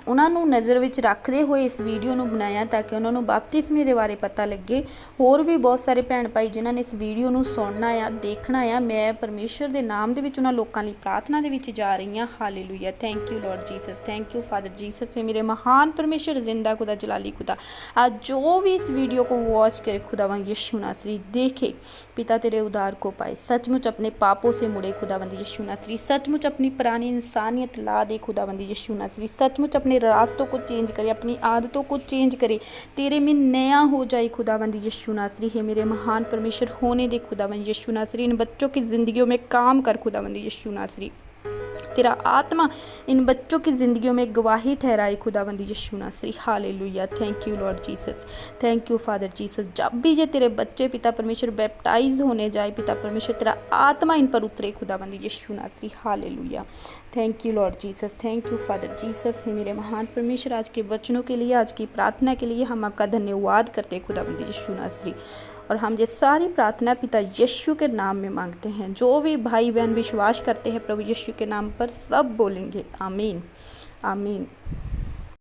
उन्होंने नज़र विच रखते हुए इस वीडियो नूं बनाया ताकि उन्होंने बपतिस्मे के बारे पता लगे। होर भी बहुत सारे भैन भाई जिन्होंने इस वीडियो नूं सुनना आ, देखना आ, मैं परमेश्वर के नाम दे विच उन्हां लोकां लई प्रार्थना दे विच जा रही हाँ। Hallelujah. Thank you Lord Jesus, thank you father Jesus. है मेरे महान परमेश्वर जिंदा खुदा जलाली खुदा, आज जो भी इस वीडियो को वॉच करे खुदावंद यीशु नासरी देखे, पिता तेरे उद्धार को पाए, सचमुच अपने पापों से मुड़े खुदावंद यीशु नासरी, सचमुच अपनी पुरानी इंसानियत ला दे खुदावंद यीशु नासरी, सचमुच अपने रास्तों को चेंज करे, अपनी आदतों को चेंज करे, तेरे में नया हो जाए खुदावंद यीशु नासरी। है मेरे महान परमेश्वर होने दे खुदावंद यीशु नासरी, इन बच्चों की ज़िंदगियों में काम कर खुदावंद यीशु नासरी। तेरा आत्मा इन बच्चों की ज़िंदगियों में गवाही ठहराए खुदावंद यीशु नासरी। Hallelujah. Thank you Lord Jesus, thank you father Jesus. जब भी ये तेरे बच्चे पिता परमेश्वर बैप्टाइज होने जाए, पिता परमेश्वर तेरा आत्मा इन पर उतरे खुदावंद यीशु नासरी। Hallelujah. Thank you Lord Jesus, thank you father Jesus. है मेरे महान परमेश्वर, आज के वचनों के लिए, आज की प्रार्थना के लिए हम आपका धन्यवाद करते हैं खुदावंद यीशु नासरी। और हम ये सारी प्रार्थना पिता यीशु के नाम में मांगते हैं। जो भी भाई बहन विश्वास करते हैं प्रभु यीशु के नाम पर, सब बोलेंगे आमीन, आमीन।